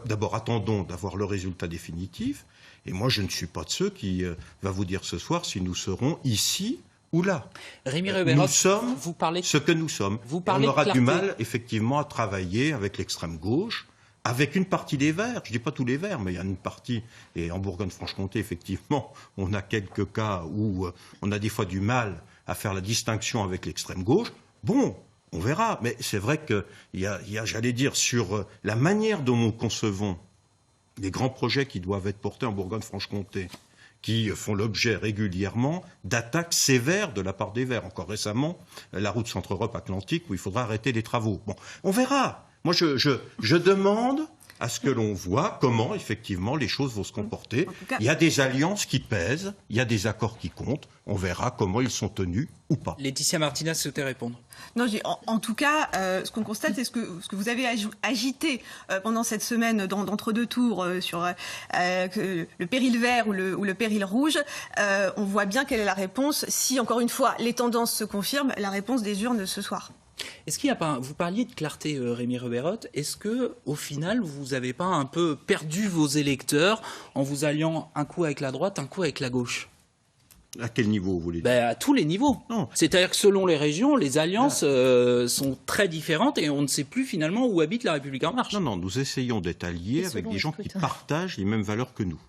K: D'abord, attendons d'avoir le résultat définitif. Et moi, je ne suis pas de ceux qui va vous dire ce soir si nous serons ici ou là.
B: Rémi Robert-Ott,
K: nous sommes
B: vous parlez
K: ce que nous sommes. On aura du mal, effectivement, à travailler avec l'extrême gauche, avec une partie des Verts. Je ne dis pas tous les Verts, mais il y a une partie. Et en Bourgogne-Franche-Comté, effectivement, on a quelques cas où on a des fois du mal à faire la distinction avec l'extrême gauche. Bon, on verra. Mais c'est vrai qu'il y a, j'allais dire, sur la manière dont nous concevons les grands projets qui doivent être portés en Bourgogne-Franche-Comté, qui font l'objet régulièrement d'attaques sévères de la part des Verts. Encore récemment, la route Centre-Europe-Atlantique, où il faudra arrêter les travaux. Bon, on verra. Moi, je demande à ce que l'on voit comment, effectivement, les choses vont se comporter. Il y a des alliances qui pèsent, il y a des accords qui comptent. On verra comment ils sont tenus ou pas.
B: Laetitia Martinez souhaitait répondre.
E: Non, en tout cas, ce qu'on constate, c'est ce que vous avez agité pendant cette semaine d'entre-deux tours sur le péril vert ou le péril rouge. On voit bien quelle est la réponse. Si, encore une fois, les tendances se confirment, la réponse des urnes ce soir.
B: Est-ce qu'il y a pas, vous parliez de clarté, Rémi Robert-Ott, est-ce que, au final, vous n'avez pas un peu perdu vos électeurs en vous alliant un coup avec la droite, un coup avec la gauche?
K: À quel niveau, vous voulez dire?
B: À tous les niveaux. C'est-à-dire que selon les régions, les alliances sont très différentes et on ne sait plus finalement où habite la République En Marche.
K: Non, nous essayons d'être alliés avec des gens qui partagent les mêmes valeurs que nous.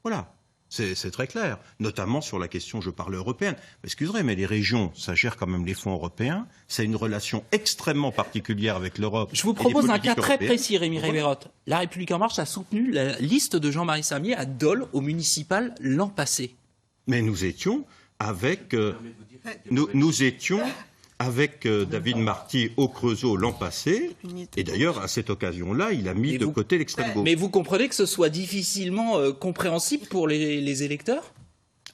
K: Voilà. C'est très clair, notamment sur la question, je parle européenne. Excusez, mais les régions, ça gère quand même les fonds européens. C'est une relation extrêmement particulière avec l'Europe.
B: Je vous propose un cas très précis, Rémi Robert-Ott. La République En Marche a soutenu la liste de Jean-Marie Samier à Dole, au municipal, l'an passé.
K: Mais nous étions avec... nous étions... avec David Marty au Creusot l'an passé, et d'ailleurs, à cette occasion-là, il a mis de côté l'extrême gauche.
B: Mais vous comprenez que ce soit difficilement compréhensible pour les électeurs?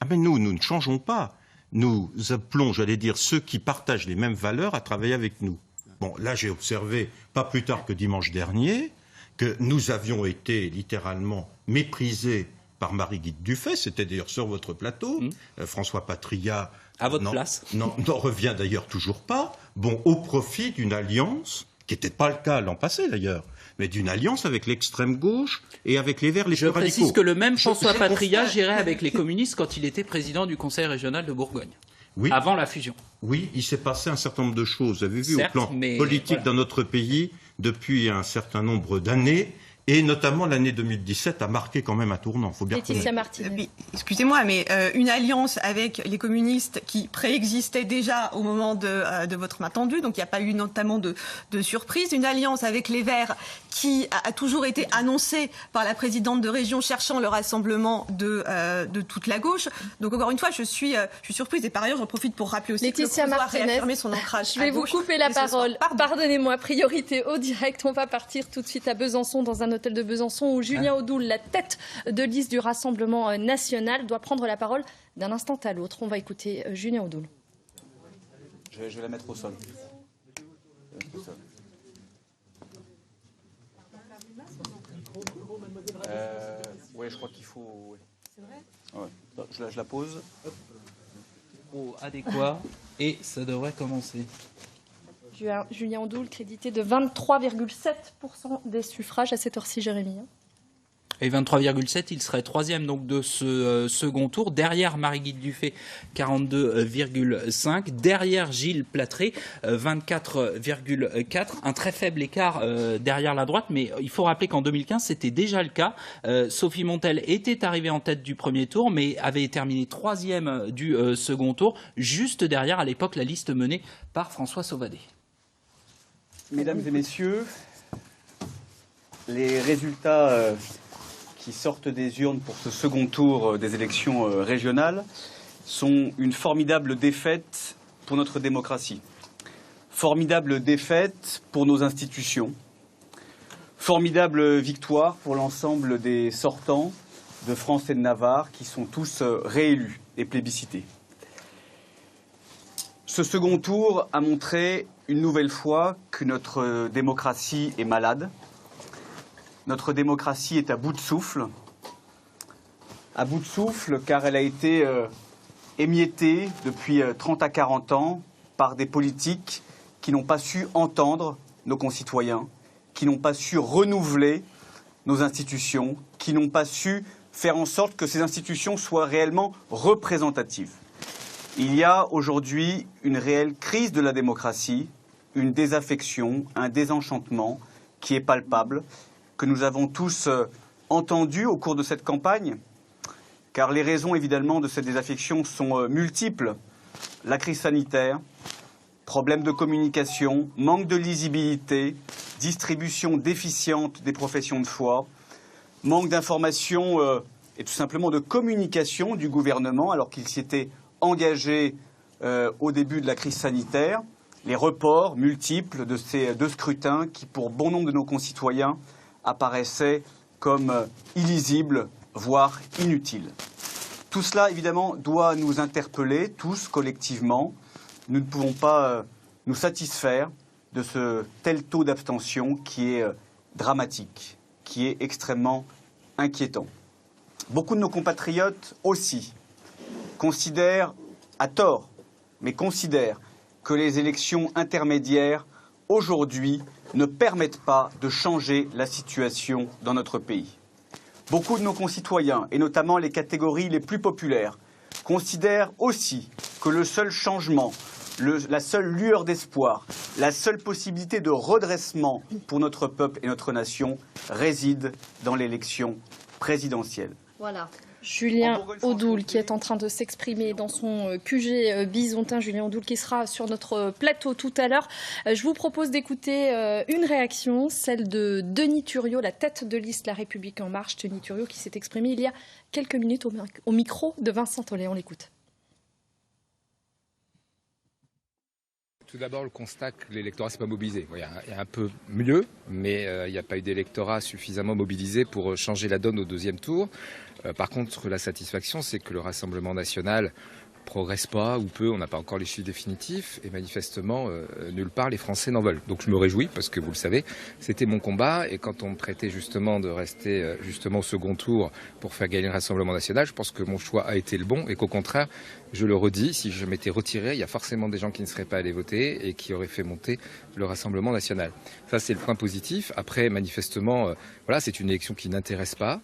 K: Ah ben nous ne changeons pas. Nous appelons, j'allais dire, ceux qui partagent les mêmes valeurs à travailler avec nous. Bon, là, j'ai observé, pas plus tard que dimanche dernier, que nous avions été littéralement méprisés par Marie-Guilde Dufay, c'était d'ailleurs sur votre plateau, François Patria...
B: À votre place.
K: N'en revient d'ailleurs toujours pas. Bon, au profit d'une alliance, qui n'était pas le cas l'an passé d'ailleurs, mais d'une alliance avec l'extrême gauche et avec les Verts les plus radicaux.
B: Je précise que le même François Patria gérait avec les communistes quand il était président du Conseil régional de Bourgogne.
K: Oui.
B: Avant la fusion.
K: Oui, il s'est passé un certain nombre de choses. Vous avez vu, au plan politique dans notre pays, depuis un certain nombre d'années, Et notamment l'année 2017 a marqué quand même un tournant. Faut bien
A: Laetitia Martinez.
E: Excusez-moi, mais une alliance avec les communistes qui préexistait déjà au moment de votre main tendue, donc il n'y a pas eu notamment de surprise. Une alliance avec les Verts qui a toujours été annoncée par la présidente de région cherchant le rassemblement de toute la gauche. Donc encore une fois, je suis surprise. Et par ailleurs, j'en profite pour rappeler aussi
A: Laetitia
E: que le pouvoir
A: Martinez,
E: réaffirmer son ancrage.
A: Je vais vous couper la parole. Pardonnez-moi, priorité au direct. On va partir tout de suite à Besançon, dans un hôtel de Besançon, où Julien Audoul, la tête de liste du Rassemblement national, doit prendre la parole d'un instant à l'autre. On va écouter Julien Audoul.
P: Je vais la mettre au sol. Oui, je crois qu'il faut... C'est vrai ouais. Je la pose.
B: Adéquat, et ça devrait commencer.
A: Julien Audoul, crédité de 23,7% des suffrages à cette heure-ci, Jérémy.
B: Et 23,7, il serait troisième donc de ce second tour. Derrière Marie-Guy Dufay, 42,5. Derrière Gilles Platré, 24,4. Un très faible écart derrière la droite. Mais il faut rappeler qu'en 2015, c'était déjà le cas. Sophie Montel était arrivée en tête du premier tour, mais avait terminé troisième du second tour. Juste derrière, à l'époque, la liste menée par François Sauvadet.
P: Mesdames et messieurs, les résultats... qui sortent des urnes pour ce second tour des élections régionales sont une formidable défaite pour notre démocratie, formidable défaite pour nos institutions, formidable victoire pour l'ensemble des sortants de France et de Navarre qui sont tous réélus et plébiscités. Ce second tour a montré une nouvelle fois que notre démocratie est malade. Notre démocratie est à bout de souffle car elle a été émiettée depuis 30 à 40 ans par des politiques qui n'ont pas su entendre nos concitoyens, qui n'ont pas su renouveler nos institutions, qui n'ont pas su faire en sorte que ces institutions soient réellement représentatives. Il y a aujourd'hui une réelle crise de la démocratie, une désaffection, un désenchantement qui est palpable, que nous avons tous entendu au cours de cette campagne, car les raisons évidemment de cette désaffection sont multiples. La crise sanitaire, problèmes de communication, manque de lisibilité, distribution déficiente des professions de foi, manque d'information et tout simplement de communication du gouvernement alors qu'il s'y était engagé au début de la crise sanitaire, les reports multiples de ces deux scrutins qui, pour bon nombre de nos concitoyens, apparaissaient comme illisibles, voire inutiles. Tout cela, évidemment, doit nous interpeller, tous, collectivement. Nous ne pouvons pas nous satisfaire de ce tel taux d'abstention qui est dramatique, qui est extrêmement inquiétant. Beaucoup de nos compatriotes aussi considèrent, à tort, mais considèrent que les élections intermédiaires, aujourd'hui, ne permettent pas de changer la situation dans notre pays. Beaucoup de nos concitoyens, et notamment les catégories les plus populaires, considèrent aussi que le seul changement, la seule lueur d'espoir, la seule possibilité de redressement pour notre peuple et notre nation réside dans l'élection présidentielle.
A: Voilà. Julien Audoul qui est en train de s'exprimer dans son QG bisontin. Julien Audoul qui sera sur notre plateau tout à l'heure. Je vous propose d'écouter une réaction, celle de Denis Thuriot, la tête de liste La République En Marche. Denis Thuriot qui s'est exprimé il y a quelques minutes au micro de Vincent Tollet. On l'écoute.
Q: Tout d'abord, le constat que l'électorat ne s'est pas mobilisé. Il y a un peu mieux, mais il n'y a pas eu d'électorat suffisamment mobilisé pour changer la donne au deuxième tour. Par contre, la satisfaction, c'est que le Rassemblement national progresse pas ou peu, on n'a pas encore les chiffres définitifs et manifestement nulle part les Français n'en veulent. Donc je me réjouis parce que vous le savez, c'était mon combat et quand on me prêtait justement de rester justement au second tour pour faire gagner le Rassemblement national, je pense que mon choix a été le bon et qu'au contraire Je le redis, si je m'étais retiré, il y a forcément des gens qui ne seraient pas allés voter et qui auraient fait monter le Rassemblement national. Ça, c'est le point positif. Après, manifestement, voilà, c'est une élection qui n'intéresse pas.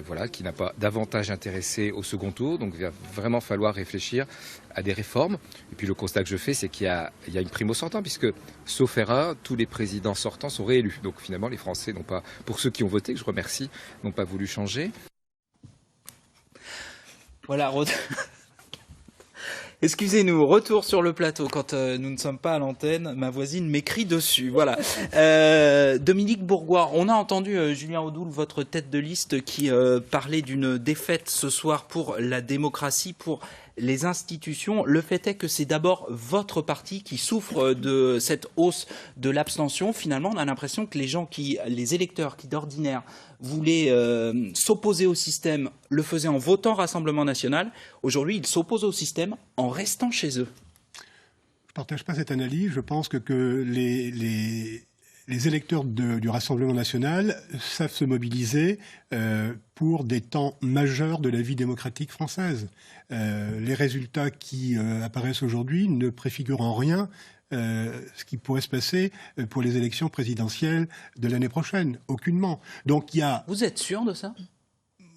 Q: Voilà, qui n'a pas davantage intéressé au second tour. Donc il va vraiment falloir réfléchir à des réformes. Et puis le constat que je fais, c'est qu'il y a une prime au sortant, puisque, sauf erreur, tous les présidents sortants sont réélus. Donc finalement, les Français n'ont pas, pour ceux qui ont voté, que je remercie, n'ont pas voulu changer.
B: Voilà, excusez-nous, retour sur le plateau. Quand nous ne sommes pas à l'antenne, ma voisine m'écrit dessus. Voilà. Dominique Bourgois, on a entendu Julien Audoul, votre tête de liste, qui parlait d'une défaite ce soir pour la démocratie, pour les institutions. Le fait est que c'est d'abord votre parti qui souffre de cette hausse de l'abstention. Finalement, on a l'impression que les électeurs qui d'ordinaire voulaient s'opposer au système le faisaient en votant Rassemblement national. Aujourd'hui, ils s'opposent au système en restant chez eux.
F: Je ne partage pas cette analyse. Je pense que les électeurs du Rassemblement national savent se mobiliser pour des temps majeurs de la vie démocratique française. Les résultats qui apparaissent aujourd'hui ne préfigurent en rien ce qui pourrait se passer pour les élections présidentielles de l'année prochaine. Aucunement. Donc il y a...
B: Vous êtes sûr de ça ?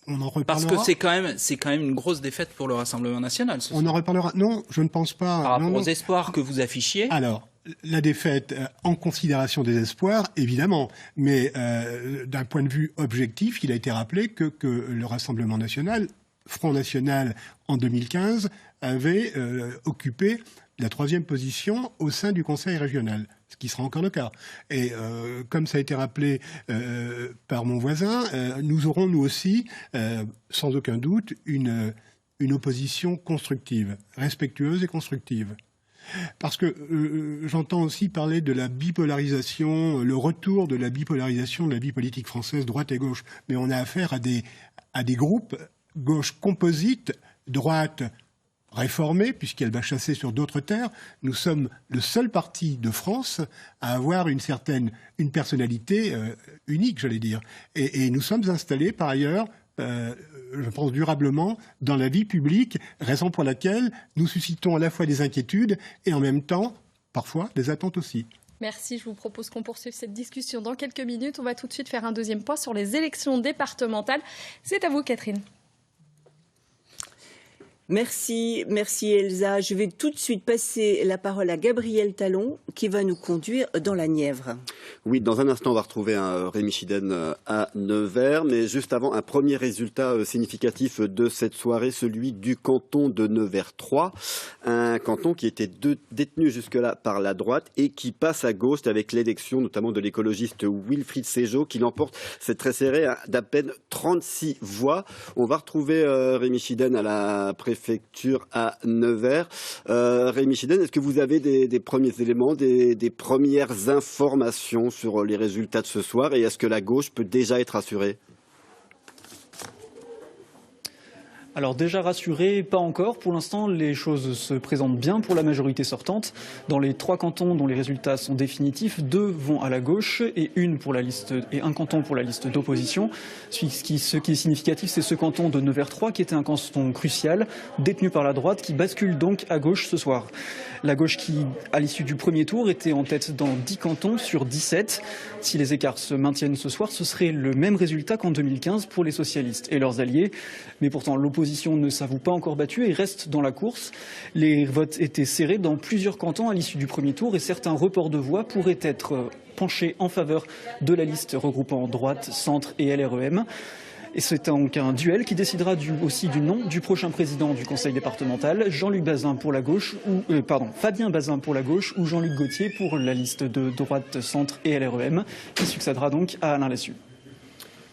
F: On en reparlera.
B: Parce que c'est quand même une grosse défaite pour le Rassemblement national.
F: On en reparlera. Non, je ne pense pas.
B: Par rapport aux espoirs que vous affichiez.
F: Alors, la défaite en considération des espoirs, évidemment, mais d'un point de vue objectif, il a été rappelé que le Rassemblement national, Front National en 2015, avait occupé la 3e position au sein du Conseil régional, ce qui sera encore le cas. Et comme ça a été rappelé par mon voisin, nous aurons nous aussi, sans aucun doute, une opposition constructive, respectueuse et constructive. Parce que j'entends aussi parler de la bipolarisation, le retour de la bipolarisation de la vie politique française, droite et gauche. Mais on a affaire à des groupes, gauche composite, droite réformée, puisqu'elle va chasser sur d'autres terres. Nous sommes le seul parti de France à avoir une personnalité unique, j'allais dire. Et nous sommes installés, par ailleurs, je pense durablement, dans la vie publique, raison pour laquelle nous suscitons à la fois des inquiétudes et en même temps, parfois, des attentes aussi.
A: Merci, je vous propose qu'on poursuive cette discussion dans quelques minutes. On va tout de suite faire un deuxième point sur les élections départementales. C'est à vous, Catherine.
C: Merci Elsa. Je vais tout de suite passer la parole à Gabriel Talon qui va nous conduire dans la Nièvre.
D: Oui, dans un instant, on va retrouver un Rémi Chiden à Nevers, mais juste avant, un premier résultat significatif de cette soirée, celui du canton de Nevers 3, un canton qui était détenu jusque-là par la droite et qui passe à gauche avec l'élection notamment de l'écologiste Wilfried Ségeot qui l'emporte, c'est très serré, d'à peine 36 voix. On va retrouver Rémi Chiden à la préfecture à Nevers. Rémi Chiden, est-ce que vous avez des premiers éléments, des premières informations sur les résultats de ce soir et est-ce que la gauche peut déjà être rassurée ?
R: Alors déjà rassuré, pas encore. Pour l'instant, les choses se présentent bien pour la majorité sortante. Dans les 3 cantons dont les résultats sont définitifs, 2 vont à la gauche et un canton pour la liste d'opposition. Ce qui est significatif, c'est ce canton de Nevers 3 qui était un canton crucial, détenu par la droite, qui bascule donc à gauche ce soir. La gauche qui, à l'issue du premier tour, était en tête dans 10 cantons sur 17. Si les écarts se maintiennent ce soir, ce serait le même résultat qu'en 2015 pour les socialistes et leurs alliés. Mais pourtant, l'opposition ne s'avoue pas encore battue et reste dans la course. Les votes étaient serrés dans plusieurs cantons à l'issue du premier tour et certains reports de voix pourraient être penchés en faveur de la liste regroupant droite, centre et LREM. Et c'est donc un duel qui décidera aussi du nom du prochain président du conseil départemental, Jean-Luc Bazin pour la gauche, Fabien Bazin pour la gauche ou Jean-Luc Gauthier pour la liste de droite, centre et LREM, qui succédera donc à Alain Lassus.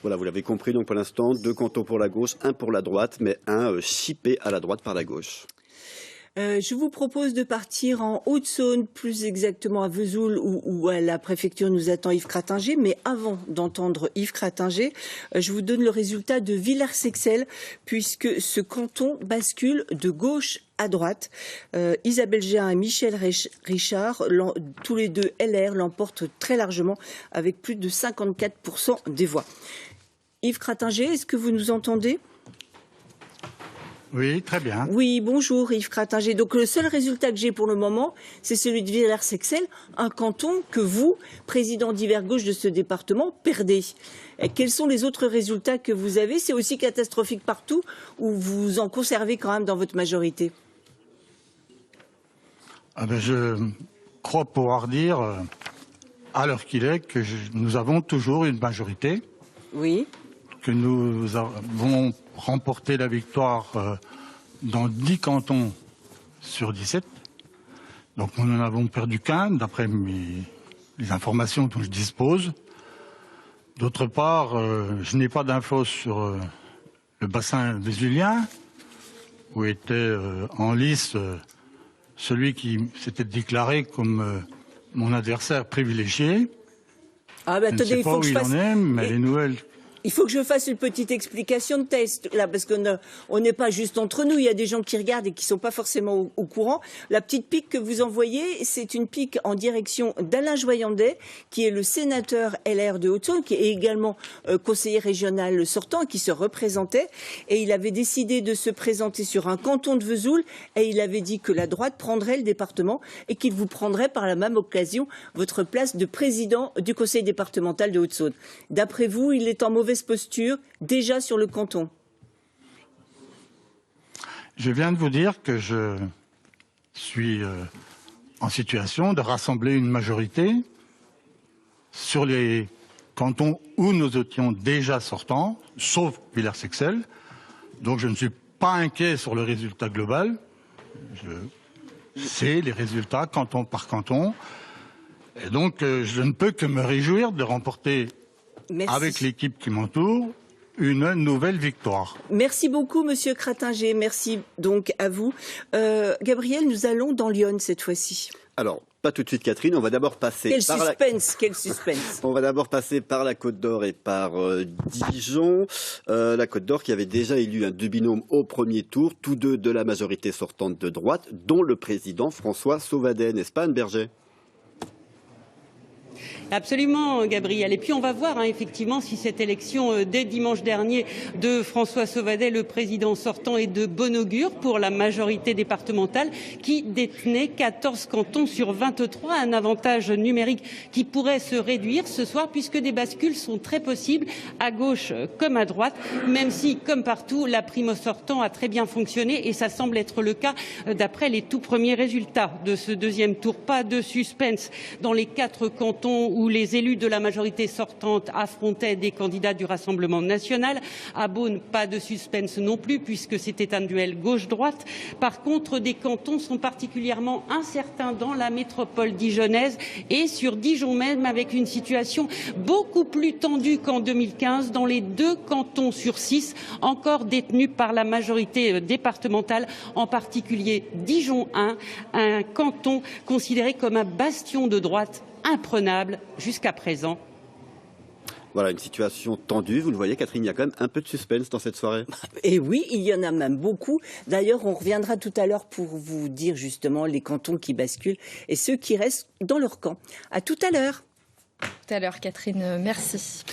D: Voilà, vous l'avez compris, donc pour l'instant, 2 cantons pour la gauche, 1 pour la droite, mais un chippé à la droite par la gauche.
C: Je vous propose de partir en Haute-Saône, plus exactement à Vesoul, où à la préfecture nous attend Yves Cratinger. Mais avant d'entendre Yves Cratinger, je vous donne le résultat de Villars-Sexel, puisque ce canton bascule de gauche à droite. Isabelle Géin et Michel Richard, tous les deux LR, l'emportent très largement avec plus de 54% des voix. Yves Cratinger, est-ce que vous nous entendez ?
S: Oui, très bien.
C: Oui, bonjour Yves Cratinger. Donc le seul résultat que j'ai pour le moment, c'est celui de Villers-Sexcel, un canton que vous, président d'Hiver Gauche de ce département, perdez. Et quels sont les autres résultats que vous avez? C'est aussi catastrophique partout ou vous en conservez quand même dans votre majorité?
S: Je crois pouvoir dire, à l'heure qu'il est, que nous avons toujours une majorité.
C: Oui.
S: Que nous avons remporté la victoire dans 10 cantons sur 17. Donc nous n'en avons perdu qu'un, d'après les informations dont je dispose. D'autre part, je n'ai pas d'infos sur le bassin vésulien, où était en lice celui qui s'était déclaré comme mon adversaire privilégié.
C: Ah ben attendez,
S: il faut que je fasse... mais les nouvelles...
C: Il faut que je fasse une petite explication de test, là, parce qu'on n'est pas juste entre nous. Il y a des gens qui regardent et qui ne sont pas forcément au courant. La petite pique que vous envoyez, c'est une pique en direction d'Alain Joyandet, qui est le sénateur LR de Haute-Saône, qui est également conseiller régional sortant, qui se représentait. Et il avait décidé de se présenter sur un canton de Vesoul. Et il avait dit que la droite prendrait le département et qu'il vous prendrait par la même occasion votre place de président du conseil départemental de Haute-Saône. D'après vous, il est en mauvaise posture déjà sur le canton.
S: Je viens de vous dire que je suis en situation de rassembler une majorité sur les cantons où nous étions déjà sortants, sauf Villers-Sexcel. Donc je ne suis pas inquiet sur le résultat global. Je sais les résultats canton par canton. Et donc je ne peux que me réjouir de remporter avec l'équipe qui m'entoure, une nouvelle victoire.
C: Merci beaucoup, Monsieur Cratinger. Merci donc à vous. Gabriel, nous allons dans Lyon cette fois-ci.
D: Alors, pas tout de suite, Catherine. On va d'abord passer
C: Quel suspense.
D: On va d'abord passer par la Côte d'Or et par Dijon. La Côte d'Or qui avait déjà élu deux binômes au premier tour, tous deux de la majorité sortante de droite, dont le président François Sauvadet, n'est-ce pas, Anne Berger ?
T: Absolument, Gabriel. Et puis on va voir effectivement si cette élection dès dimanche dernier de François Sauvadet, le président sortant, est de bon augure pour la majorité départementale qui détenait 14 cantons sur 23, un avantage numérique qui pourrait se réduire ce soir puisque des bascules sont très possibles à gauche comme à droite, même si, comme partout, la prime sortant a très bien fonctionné et ça semble être le cas d'après les tout premiers résultats de ce deuxième tour. Pas de suspense dans les 4 cantons où les élus de la majorité sortante affrontaient des candidats du Rassemblement national. À Beaune, pas de suspense non plus, puisque c'était un duel gauche-droite. Par contre, des cantons sont particulièrement incertains dans la métropole dijonnaise et sur Dijon même, avec une situation beaucoup plus tendue qu'en 2015 dans les 2 cantons sur 6 encore détenus par la majorité départementale, en particulier Dijon 1, un canton considéré comme un bastion de droite imprenable jusqu'à présent.
D: Voilà, une situation tendue. Vous le voyez, Catherine, il y a quand même un peu de suspense dans cette soirée.
C: Et oui, il y en a même beaucoup. D'ailleurs, on reviendra tout à l'heure pour vous dire justement les cantons qui basculent et ceux qui restent dans leur camp. À tout à l'heure.
A: Tout à l'heure, Catherine, merci.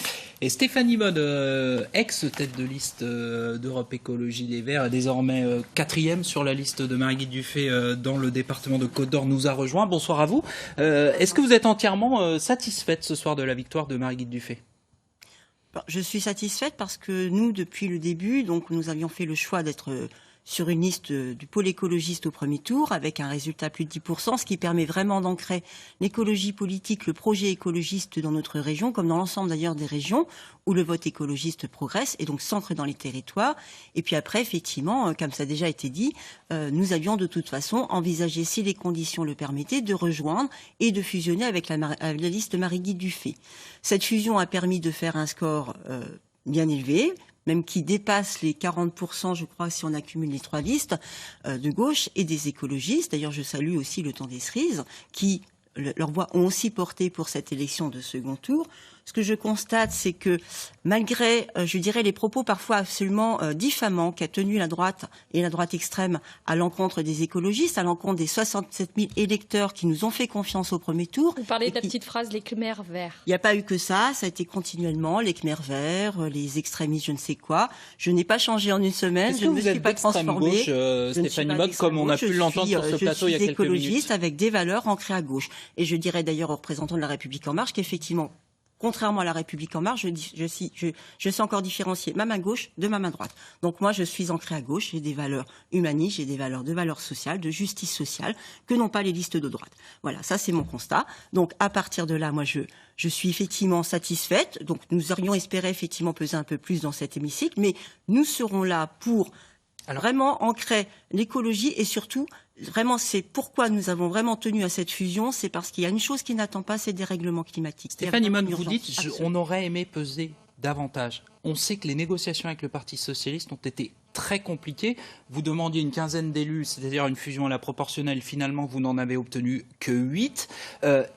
B: Et Stéphanie Mode, ex-tête de liste d'Europe Écologie Les Verts, désormais 4e sur la liste de Marie-Guy Dufay dans le département de Côte-d'Or, nous a rejoint. Bonsoir à vous. Est-ce que vous êtes entièrement satisfaite ce soir de la victoire de Marie-Guy Dufay ?
U: Je suis satisfaite parce que nous, depuis le début, donc nous avions fait le choix d'être sur une liste du pôle écologiste au premier tour, avec un résultat plus de 10%, ce qui permet vraiment d'ancrer l'écologie politique, le projet écologiste dans notre région, comme dans l'ensemble d'ailleurs des régions où le vote écologiste progresse, et donc s'ancrer dans les territoires. Et puis après, effectivement, comme ça a déjà été dit, nous avions de toute façon envisagé, si les conditions le permettaient, de rejoindre et de fusionner avec la liste de Marie-Guy Dufay. Cette fusion a permis de faire un score bien élevé, même qui dépasse les 40%, je crois, si on accumule les 3 listes, de gauche et des écologistes. D'ailleurs, je salue aussi le Temps des Cerises, qui, leur voix ont aussi porté pour cette élection de second tour. ce que je constate, c'est que malgré, je dirais, les propos parfois absolument diffamants qu'a tenu la droite et la droite extrême à l'encontre des écologistes, à l'encontre des 67 000 électeurs qui nous ont fait confiance au premier tour.
A: Vous parlez de la petite phrase, les Khmers verts.
U: Il n'y a pas eu que ça a été continuellement, les Khmers verts, les extrémistes, je ne sais quoi. Je n'ai pas changé en une semaine, je ne me suis pas transformée.
B: Stéphanie Mode, comme on a pu l'entendre sur ce plateau il y a quelques minutes.
U: Je suis écologiste avec des valeurs ancrées à gauche. Et je dirais d'ailleurs aux représentants de la République En Marche qu'effectivement, contrairement à la République En Marche, je sais encore différencier ma main gauche de ma main droite. Donc moi, je suis ancrée à gauche, j'ai des valeurs humanistes, j'ai des valeurs sociales, de justice sociale, que n'ont pas les listes de droite. Voilà, ça c'est mon constat. Donc à partir de là, moi je suis effectivement satisfaite. Donc nous aurions espéré effectivement peser un peu plus dans cet hémicycle, mais nous serons là pour vraiment ancrer l'écologie et surtout, vraiment, c'est pourquoi nous avons vraiment tenu à cette fusion, c'est parce qu'il y a une chose qui n'attend pas, c'est des règlements climatiques.
B: Stéphanie Mone, vous dites, on aurait aimé peser davantage. On sait que les négociations avec le Parti socialiste ont été très compliquées. Vous demandiez une quinzaine d'élus, c'est-à-dire une fusion à la proportionnelle. Finalement, vous n'en avez obtenu que 8.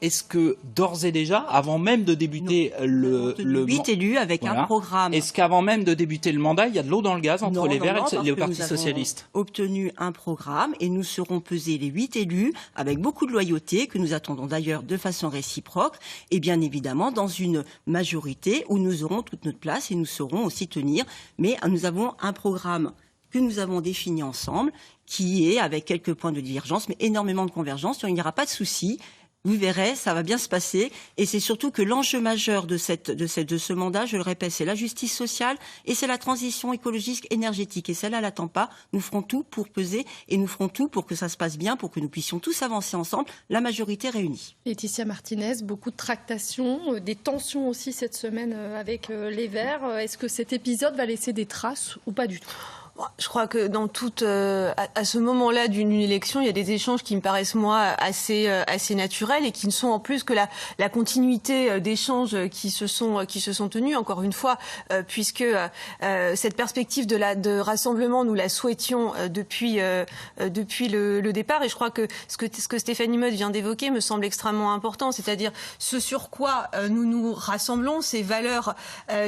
B: Est-ce que d'ores et déjà, avant même de débuter le
U: 8 élus avec un programme.
B: Est-ce qu'avant même de débuter le mandat, il y a de l'eau dans le gaz entre les Verts et le Parti socialiste?
U: Obtenu un programme et nous serons pesés les 8 élus avec beaucoup de loyauté que nous attendons d'ailleurs de façon réciproque et bien évidemment dans une majorité où nous aurons toute notre place et nous saurons aussi tenir. Mais nous avons un programme que nous avons défini ensemble, qui est avec quelques points de divergence, mais énormément de convergence. Il n'y aura pas de souci. Vous verrez, ça va bien se passer. Et c'est surtout que l'enjeu majeur de ce mandat, je le répète, c'est la justice sociale et c'est la transition écologique énergétique. Et celle-là, elle n'attend pas. Nous ferons tout pour peser et nous ferons tout pour que ça se passe bien, pour que nous puissions tous avancer ensemble, la majorité réunie.
A: Laetitia Martinez, beaucoup de tractations, des tensions aussi cette semaine avec les Verts. Est-ce que cet épisode va laisser des traces ou pas du tout ?
E: Je crois que dans à ce moment-là d'une élection, il y a des échanges qui me paraissent moi assez naturels et qui ne sont en plus que la continuité d'échanges qui se sont tenus. Encore une fois, puisque cette perspective de rassemblement, nous la souhaitions depuis le départ. Et je crois que ce que Stéphanie Mode vient d'évoquer me semble extrêmement important, c'est-à-dire ce sur quoi nous nous rassemblons, ces valeurs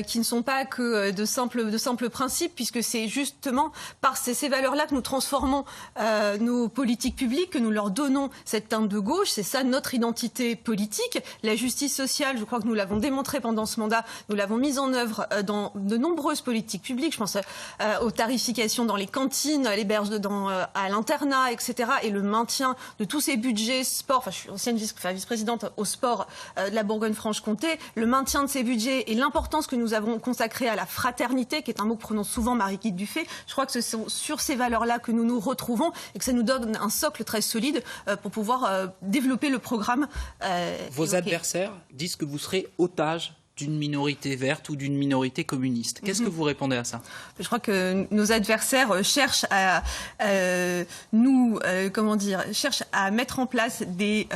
E: qui ne sont pas que de simples principes, puisque c'est justement par ces valeurs-là que nous transformons nos politiques publiques, que nous leur donnons cette teinte de gauche. C'est ça notre identité politique. La justice sociale, je crois que nous l'avons démontré pendant ce mandat, nous l'avons mise en œuvre dans de nombreuses politiques publiques. Je pense aux tarifications dans les cantines, à l'internat, etc. Et le maintien de tous ces budgets sport. Enfin, je suis ancienne vice-présidente au sport de la Bourgogne-Franche-Comté. Le maintien de ces budgets et l'importance que nous avons consacrée à la fraternité, qui est un mot que prononce souvent Marie-Guide Dufay. Je crois que ce sont sur ces valeurs-là que nous nous retrouvons et que ça nous donne un socle très solide pour pouvoir développer le programme.
B: Vos adversaires disent que vous serez otage d'une minorité verte ou d'une minorité communiste. Qu'est-ce que vous répondez à ça?
E: Je crois que nos adversaires cherchent à cherchent à mettre en place des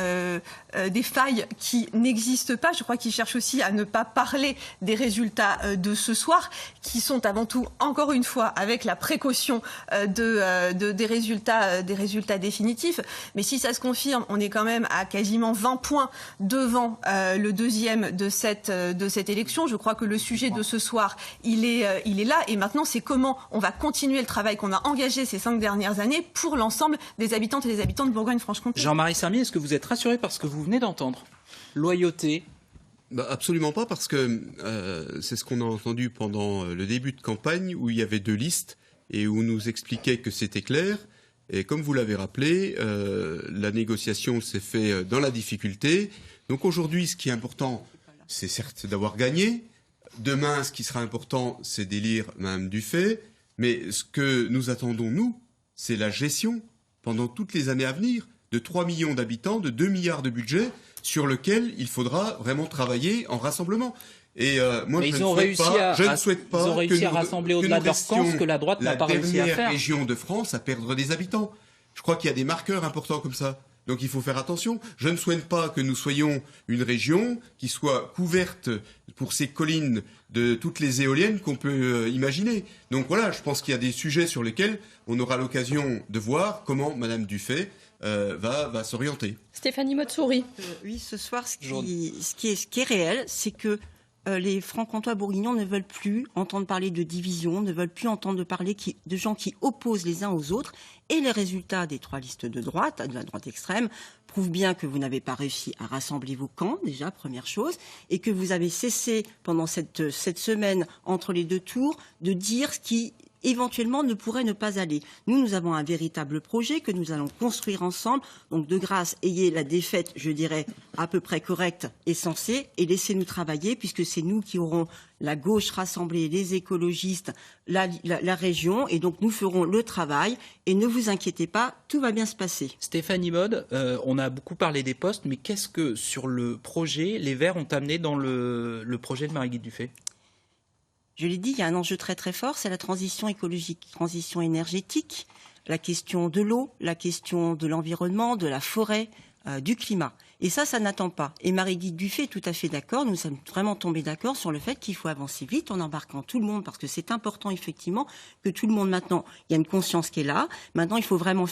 E: failles qui n'existent pas. Je crois qu'ils cherchent aussi à ne pas parler des résultats de ce soir, qui sont avant tout, encore une fois, avec la précaution des résultats définitifs. Mais si ça se confirme, on est quand même à quasiment 20 points devant le deuxième de cette élection. Je crois que le sujet de ce soir, il est là. Et maintenant, c'est comment on va continuer le travail qu'on a engagé ces 5 dernières années pour l'ensemble des habitantes et des habitants de Bourgogne-Franche-Comté.
B: Jean-Marie Sermier, est-ce que vous êtes rassuré par ce que vous venez d'entendre? Loyauté?
G: Absolument pas, parce que c'est ce qu'on a entendu pendant le début de campagne, où il y avait 2 listes et où on nous expliquait que c'était clair. Et comme vous l'avez rappelé, la négociation s'est faite dans la difficulté. Donc aujourd'hui, ce qui est important, c'est certes d'avoir gagné. Demain, ce qui sera important, c'est d'élire Mme Dufay. Mais ce que nous attendons, nous, c'est la gestion, pendant toutes les années à venir, de 3 millions d'habitants, de 2 milliards de budget, sur lequel il faudra vraiment travailler en rassemblement. Et moi, je ne souhaite pas
B: ils ont réussi à rassembler au-delà de leur camp ce que la droite n'a pas réussi à faire.
G: La dernière région de France à perdre des habitants. Je crois qu'il y a des marqueurs importants comme ça. Donc il faut faire attention. Je ne souhaite pas que nous soyons une région qui soit couverte pour ses collines de toutes les éoliennes qu'on peut imaginer. Donc voilà, je pense qu'il y a des sujets sur lesquels on aura l'occasion de voir comment Mme Dufay va s'orienter.
A: Stéphanie Motsouri.
U: Oui, ce soir, ce qui est réel, c'est que les francs-comtois bourguignons ne veulent plus entendre parler de division, ne veulent plus entendre parler de gens qui opposent les uns aux autres. Et les résultats des 3 listes de droite, de la droite extrême, prouvent bien que vous n'avez pas réussi à rassembler vos camps, déjà, première chose, et que vous avez cessé pendant cette semaine entre les 2 tours de dire ce qui éventuellement ne pourrait ne pas aller. Nous avons un véritable projet que nous allons construire ensemble. Donc, de grâce, ayez la défaite, je dirais, à peu près correcte et sensée, et laissez-nous travailler, puisque c'est nous qui aurons la gauche rassemblée, les écologistes, la région, et donc nous ferons le travail. Et ne vous inquiétez pas, tout va bien se passer.
B: Stéphanie Maude, on a beaucoup parlé des postes, mais qu'est-ce que, sur le projet, les Verts ont amené dans le projet de Marie-Guy Dufay ?
U: Je l'ai dit, il y a un enjeu très très fort, c'est la transition écologique, transition énergétique, la question de l'eau, la question de l'environnement, de la forêt, du climat. Et ça n'attend pas. Et Marie-Guy Dufay est tout à fait d'accord, nous sommes vraiment tombés d'accord sur le fait qu'il faut avancer vite en embarquant tout le monde, parce que c'est important effectivement que tout le monde maintenant, il y a une conscience qui est là. Maintenant, il faut vraiment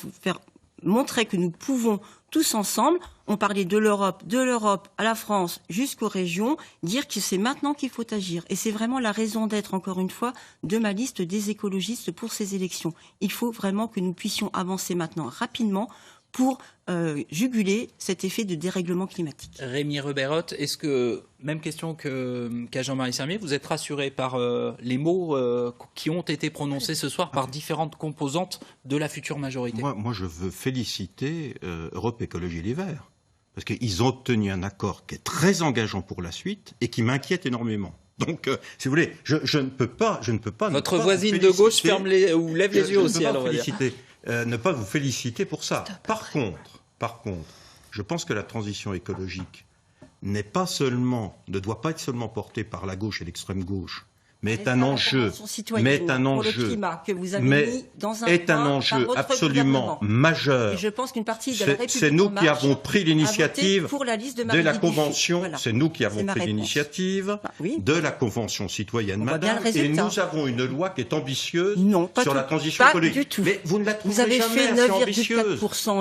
U: montrer que nous pouvons tous ensemble, on parlait de l'Europe à la France jusqu'aux régions, dire que c'est maintenant qu'il faut agir. Et c'est vraiment la raison d'être, encore une fois, de ma liste des écologistes pour ces élections. Il faut vraiment que nous puissions avancer maintenant rapidement pour juguler cet effet de dérèglement climatique.
B: Rémi Rebeyrotte, est-ce que, même question qu'à Jean-Marie Sermier, vous êtes rassuré par les mots qui ont été prononcés ce soir par différentes composantes de la future majorité ?
K: Moi, je veux féliciter Europe Écologie Les Verts, parce qu'ils ont obtenu un accord qui est très engageant pour la suite et qui m'inquiète énormément. Donc, si vous voulez, je ne peux pas.
B: Votre voisine de gauche lève les yeux aussi, alors on va dire.
K: Ne pas vous féliciter pour ça. Par contre, je pense que la transition écologique ne doit pas être seulement portée par la gauche et l'extrême gauche, mais est un enjeu absolument majeur.
U: Et je pense qu'une partie de la République
K: c'est nous qui avons pris l'initiative
U: de
K: la convention. Voilà. C'est nous qui avons pris l'initiative de la convention citoyenne, madame. Et nous avons une loi qui est ambitieuse sur la transition écologique. Mais vous ne la trouverez jamais assez ambitieuse.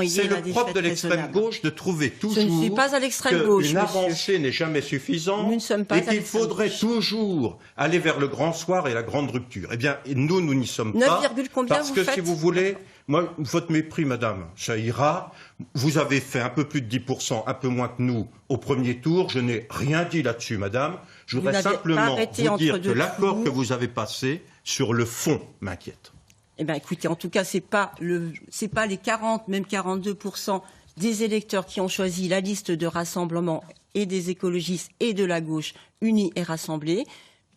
K: C'est le propre de l'extrême gauche de trouver toujours qu'une avancée n'est jamais suffisante et qu'il faudrait toujours aller vers le grand soir et la grande rupture. Eh bien, nous n'y sommes pas. Parce que, si vous voulez, moi, votre mépris, madame, ça ira. Vous avez fait un peu plus de 10%, un peu moins que nous, au premier tour. Je n'ai rien dit là-dessus, madame. Je voudrais simplement vous dire que l'accord que vous avez passé, sur le fond, m'inquiète.
U: Eh bien, écoutez, en tout cas, c'est pas les 40, même 42% des électeurs qui ont choisi la liste de rassemblement et des écologistes et de la gauche unis et rassemblés,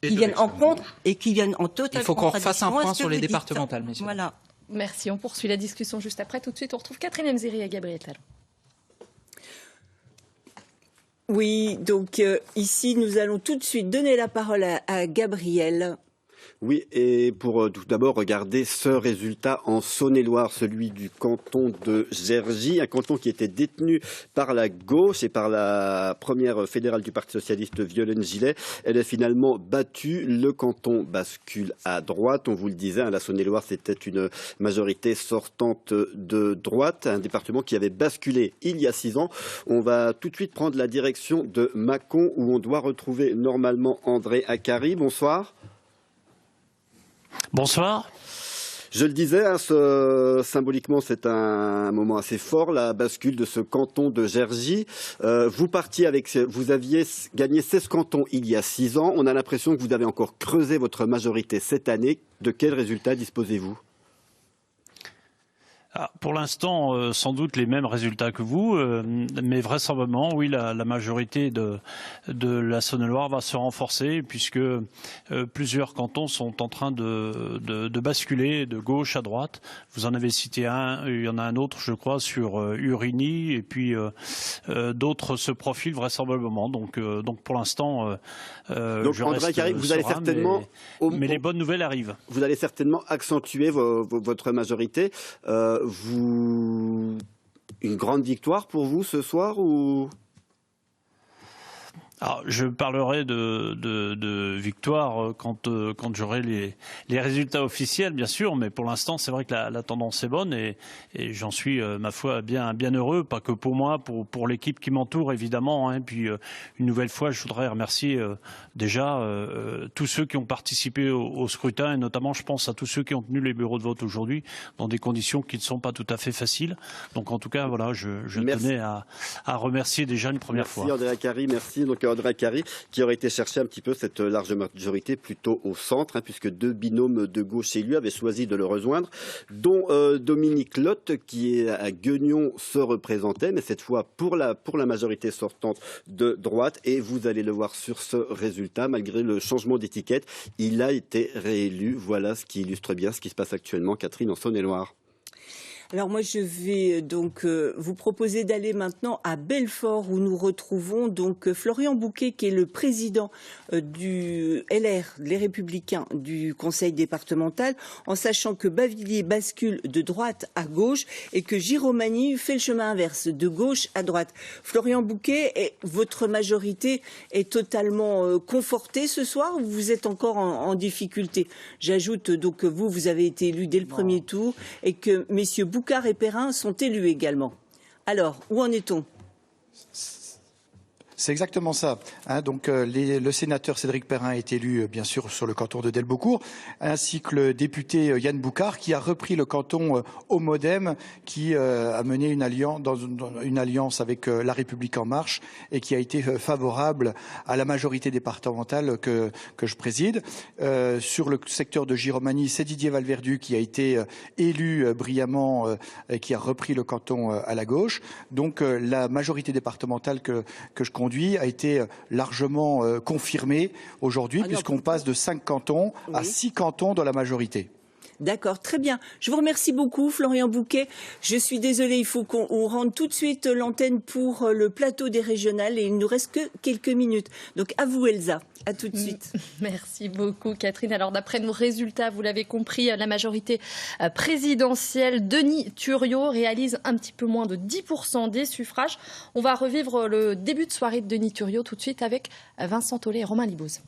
U: qui viennent en compte et qui viennent en totale contradiction.
B: Il faut qu'on fasse un point sur les départementales, messieurs.
U: Voilà.
A: Merci, on poursuit la discussion juste après. Tout de suite, on retrouve Catherine Emziri et Gabriel Talon.
C: Oui, donc ici, nous allons tout de suite donner la parole à Gabriel.
D: Oui, et pour tout d'abord regarder ce résultat en Saône-et-Loire, celui du canton de Cergy, un canton qui était détenu par la gauche et par la première fédérale du Parti socialiste, Violaine Gillet. Elle est finalement battue, le canton bascule à droite. On vous le disait, la Saône-et-Loire, c'était une majorité sortante de droite, un département qui avait basculé il y a 6 ans. On va tout de suite prendre la direction de Mâcon, où on doit retrouver normalement André Acari. Bonsoir.
H: Bonsoir.
D: Je le disais, symboliquement, c'est un moment assez fort, la bascule de ce canton de Cergy. Vous aviez gagné 16 cantons il y a 6 ans. On a l'impression que vous avez encore creusé votre majorité cette année. De quels résultats disposez-vous ?
H: Pour l'instant, sans doute les mêmes résultats que vous, mais vraisemblablement, oui, la majorité de la Saône-et-Loire va se renforcer puisque plusieurs cantons sont en train de basculer de gauche à droite. Vous en avez cité un, il y en a un autre, je crois, sur Urigny, et puis d'autres se profilent vraisemblablement. Donc pour l'instant, je
D: André Acari, vous allez certainement,
H: mais les bonnes nouvelles arrivent.
D: Vous allez certainement accentuer votre majorité. Une grande victoire pour vous ce soir ou...
H: Alors, je parlerai de victoire quand j'aurai les résultats officiels, bien sûr, mais pour l'instant, c'est vrai que la tendance est bonne et j'en suis, ma foi, bien heureux, pas que pour moi, pour l'équipe qui m'entoure, évidemment. Hein. Puis, une nouvelle fois, je voudrais remercier déjà tous ceux qui ont participé au scrutin et notamment, je pense à tous ceux qui ont tenu les bureaux de vote aujourd'hui dans des conditions qui ne sont pas tout à fait faciles. Donc, en tout cas, voilà, je tenais à remercier déjà une première fois.
D: Merci Andrea Cari, merci. Donc Andrea Cari qui aurait été chercher un petit peu cette large majorité plutôt au centre, hein, puisque 2 binômes de gauche élus avaient choisi de le rejoindre, dont Dominique Lotte qui à Gueugnon se représentait, mais cette fois pour la majorité sortante de droite. Et vous allez le voir sur ce résultat, malgré le changement d'étiquette, il a été réélu. Voilà ce qui illustre bien ce qui se passe actuellement, Catherine, en Saône-et-Loire.
C: Alors moi, je vais donc vous proposer d'aller maintenant à Belfort où nous retrouvons donc Florian Bouquet qui est le président du LR, les Républicains du Conseil départemental, en sachant que Bavilliers bascule de droite à gauche et que Giromagny fait le chemin inverse, de gauche à droite. Florian Bouquet, votre majorité est totalement confortée ce soir ou vous êtes encore en difficulté? J'ajoute donc que vous avez été élu dès le premier tour et que messieurs Boucard et Perrin sont élus également. Alors, où en est-on?
I: C'est exactement ça. Hein, donc le sénateur Cédric Perrin est élu bien sûr sur le canton de Delbeaucourt, ainsi que le député Yann Boucard qui a repris le canton au MoDem, qui a mené une alliance avec La République En Marche et qui a été favorable à la majorité départementale que je préside. Sur le secteur de Giromagny, c'est Didier Valverdu qui a été élu brillamment, qui a repris le canton à la gauche. Donc la majorité départementale que je conduis a été largement confirmée aujourd'hui, puisqu'on passe de 5 cantons à 6 cantons dans la majorité.
C: D'accord, très bien. Je vous remercie beaucoup, Florian Bouquet. Je suis désolée, il faut qu'on rende tout de suite l'antenne pour le plateau des régionales et il ne nous reste que quelques minutes. Donc à vous, Elsa. À tout de suite.
A: Merci beaucoup, Catherine. Alors, d'après nos résultats, vous l'avez compris, la majorité présidentielle, Denis Thuriot réalise un petit peu moins de 10% des suffrages. On va revivre le début de soirée de Denis Thuriot tout de suite avec Vincent Tollet et Romain Libouz.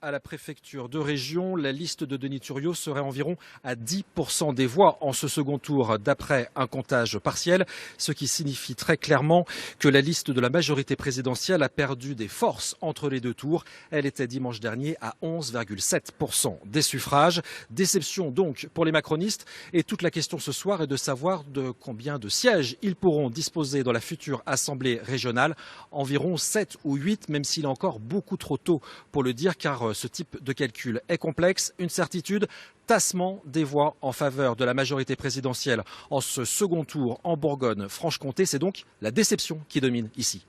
V: À la préfecture de région, la liste de Denis Thuriot serait environ à 10% des voix en ce second tour d'après un comptage partiel, ce qui signifie très clairement que la liste de la majorité présidentielle a perdu des forces entre les deux tours. Elle était dimanche dernier à 11,7% des suffrages. Déception donc pour les macronistes et toute la question ce soir est de savoir de combien de sièges ils pourront disposer dans la future assemblée régionale. Environ 7 ou 8, même s'il est encore beaucoup trop tôt pour le dire, car ce type de calcul est complexe. Une certitude, tassement des voix en faveur de la majorité présidentielle en ce second tour en Bourgogne-Franche-Comté. C'est donc la déception qui domine ici.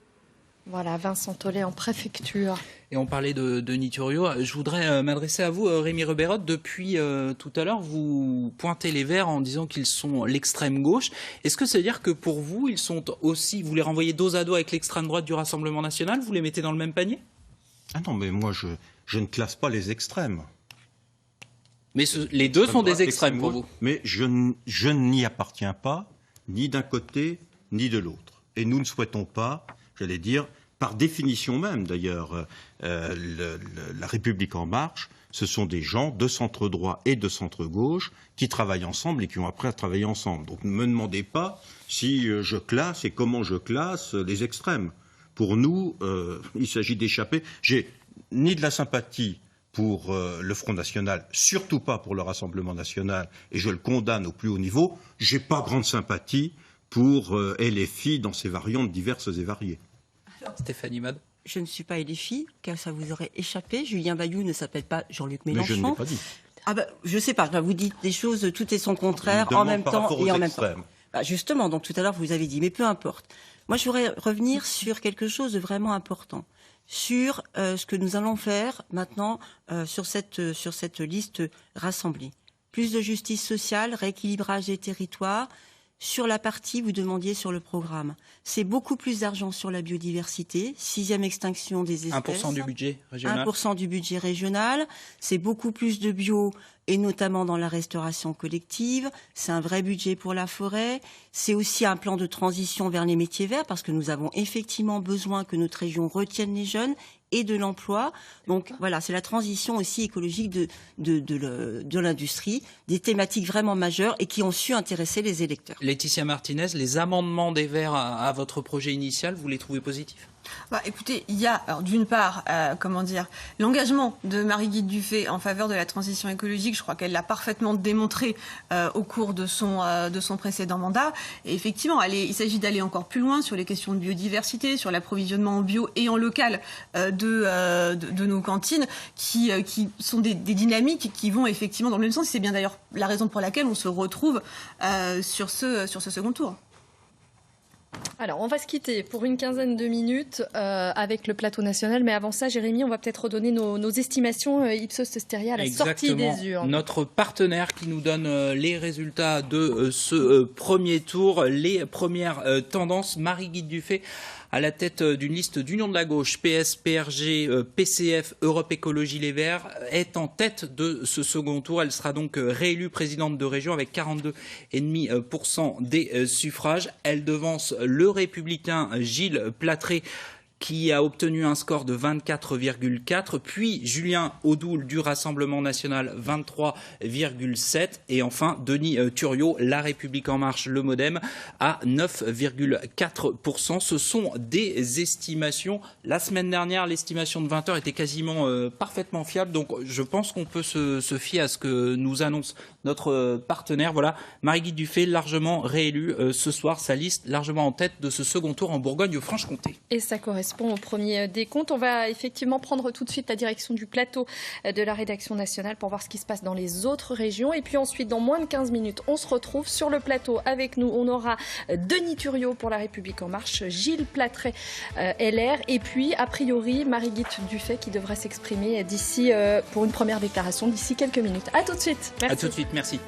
A: Voilà, Vincent Tollet en préfecture.
B: Et on parlait de Denis Thuriot. Je voudrais m'adresser à vous, Rémi Rebeyrotte. Depuis tout à l'heure, vous pointez les Verts en disant qu'ils sont l'extrême gauche. Est-ce que ça veut dire que pour vous, ils sont aussi, vous les renvoyez dos à dos avec l'extrême droite du Rassemblement national? Vous les mettez dans le même panier?
K: Ah non, mais moi, je ne classe pas les extrêmes.
B: Mais les deux sont des extrêmes pour vous.
K: Mais je n'y appartiens pas, ni d'un côté, ni de l'autre. Et nous ne souhaitons pas, j'allais dire, par définition même d'ailleurs, la République En Marche, ce sont des gens de centre droit et de centre gauche qui travaillent ensemble et qui ont appris à travailler ensemble. Donc ne me demandez pas si je classe et comment je classe les extrêmes. Pour nous, il s'agit d'échapper. J'ai ni de la sympathie pour le Front National, surtout pas pour le Rassemblement National, et je le condamne au plus haut niveau. J'ai pas grande sympathie pour LFI dans ses variantes diverses et variées.
A: Alors,
B: Stéphanie Mad.
U: Je ne suis pas LFI, car ça vous aurait échappé. Julien Bayou ne s'appelle pas Jean-Luc Mélenchon.
K: Mais je ne l'ai pas dit.
U: Ah ben, je sais pas, vous dites des choses, tout est son contraire, en même temps et en même temps. Bah justement, donc tout à l'heure vous avez dit, mais peu importe. Moi je voudrais revenir sur quelque chose de vraiment important, sur ce que nous allons faire maintenant sur cette liste rassemblée. Plus de justice sociale, rééquilibrage des territoires, sur la partie, vous demandiez sur le programme. C'est beaucoup plus d'argent sur la biodiversité, 6e extinction des espèces.
B: 1% du budget régional.
U: 1% du budget régional. C'est beaucoup plus de bio, et notamment dans la restauration collective. C'est un vrai budget pour la forêt. C'est aussi un plan de transition vers les métiers verts, parce que nous avons effectivement besoin que notre région retienne les jeunes et de l'emploi. Donc voilà, c'est la transition aussi écologique de l'industrie, des thématiques vraiment majeures et qui ont su intéresser les électeurs.
B: Laetitia Martinez, les amendements des Verts à votre projet initial, vous les trouvez positifs ?
E: Écoutez, il y a, alors d'une part, l'engagement de Marie-Guilde Dufay en faveur de la transition écologique. Je crois qu'elle l'a parfaitement démontré au cours de son précédent mandat. Et effectivement, il s'agit d'aller encore plus loin sur les questions de biodiversité, sur l'approvisionnement en bio et en local de nos cantines, qui sont des dynamiques qui vont effectivement dans le même sens. C'est bien d'ailleurs la raison pour laquelle on se retrouve sur ce second tour.
A: Alors, on va se quitter pour une quinzaine de minutes avec le plateau national. Mais avant ça, Jérémy, on va peut-être redonner nos estimations Ipsos Steria à la sortie des urnes.
B: Notre partenaire qui nous donne les résultats de ce premier tour, les premières tendances. Marie-Guilde Dufay à la tête d'une liste d'Union de la gauche, PS, PRG, PCF, Europe Écologie Les Verts, est en tête de ce second tour. Elle sera donc réélue présidente de région avec 42,5% des suffrages. Elle devance le républicain Gilles Platré, qui a obtenu un score de 24,4, puis Julien Audoul du Rassemblement national 23,7 et enfin Denis Thuriot, La République en marche, le MoDem à 9,4%. Ce sont des estimations. La semaine dernière, l'estimation de 20h était quasiment parfaitement fiable, donc je pense qu'on peut se fier à ce que nous annonce notre partenaire. Voilà, Marie-Guilde Dufay largement réélue ce soir, sa liste largement en tête de ce second tour en Bourgogne-Franche-Comté.
A: Et ça correspond au premier décompte. On va effectivement prendre tout de suite la direction du plateau de la rédaction nationale pour voir ce qui se passe dans les autres régions. Et puis ensuite, dans moins de 15 minutes, on se retrouve sur le plateau. Avec nous, on aura Denis Thuriot pour La République en marche, Gilles Platré, LR, et puis, a priori, Marie-Guilde Dufay qui devrait s'exprimer d'ici, pour une première déclaration d'ici quelques minutes. À tout de suite. Merci.
B: À tout de suite, merci.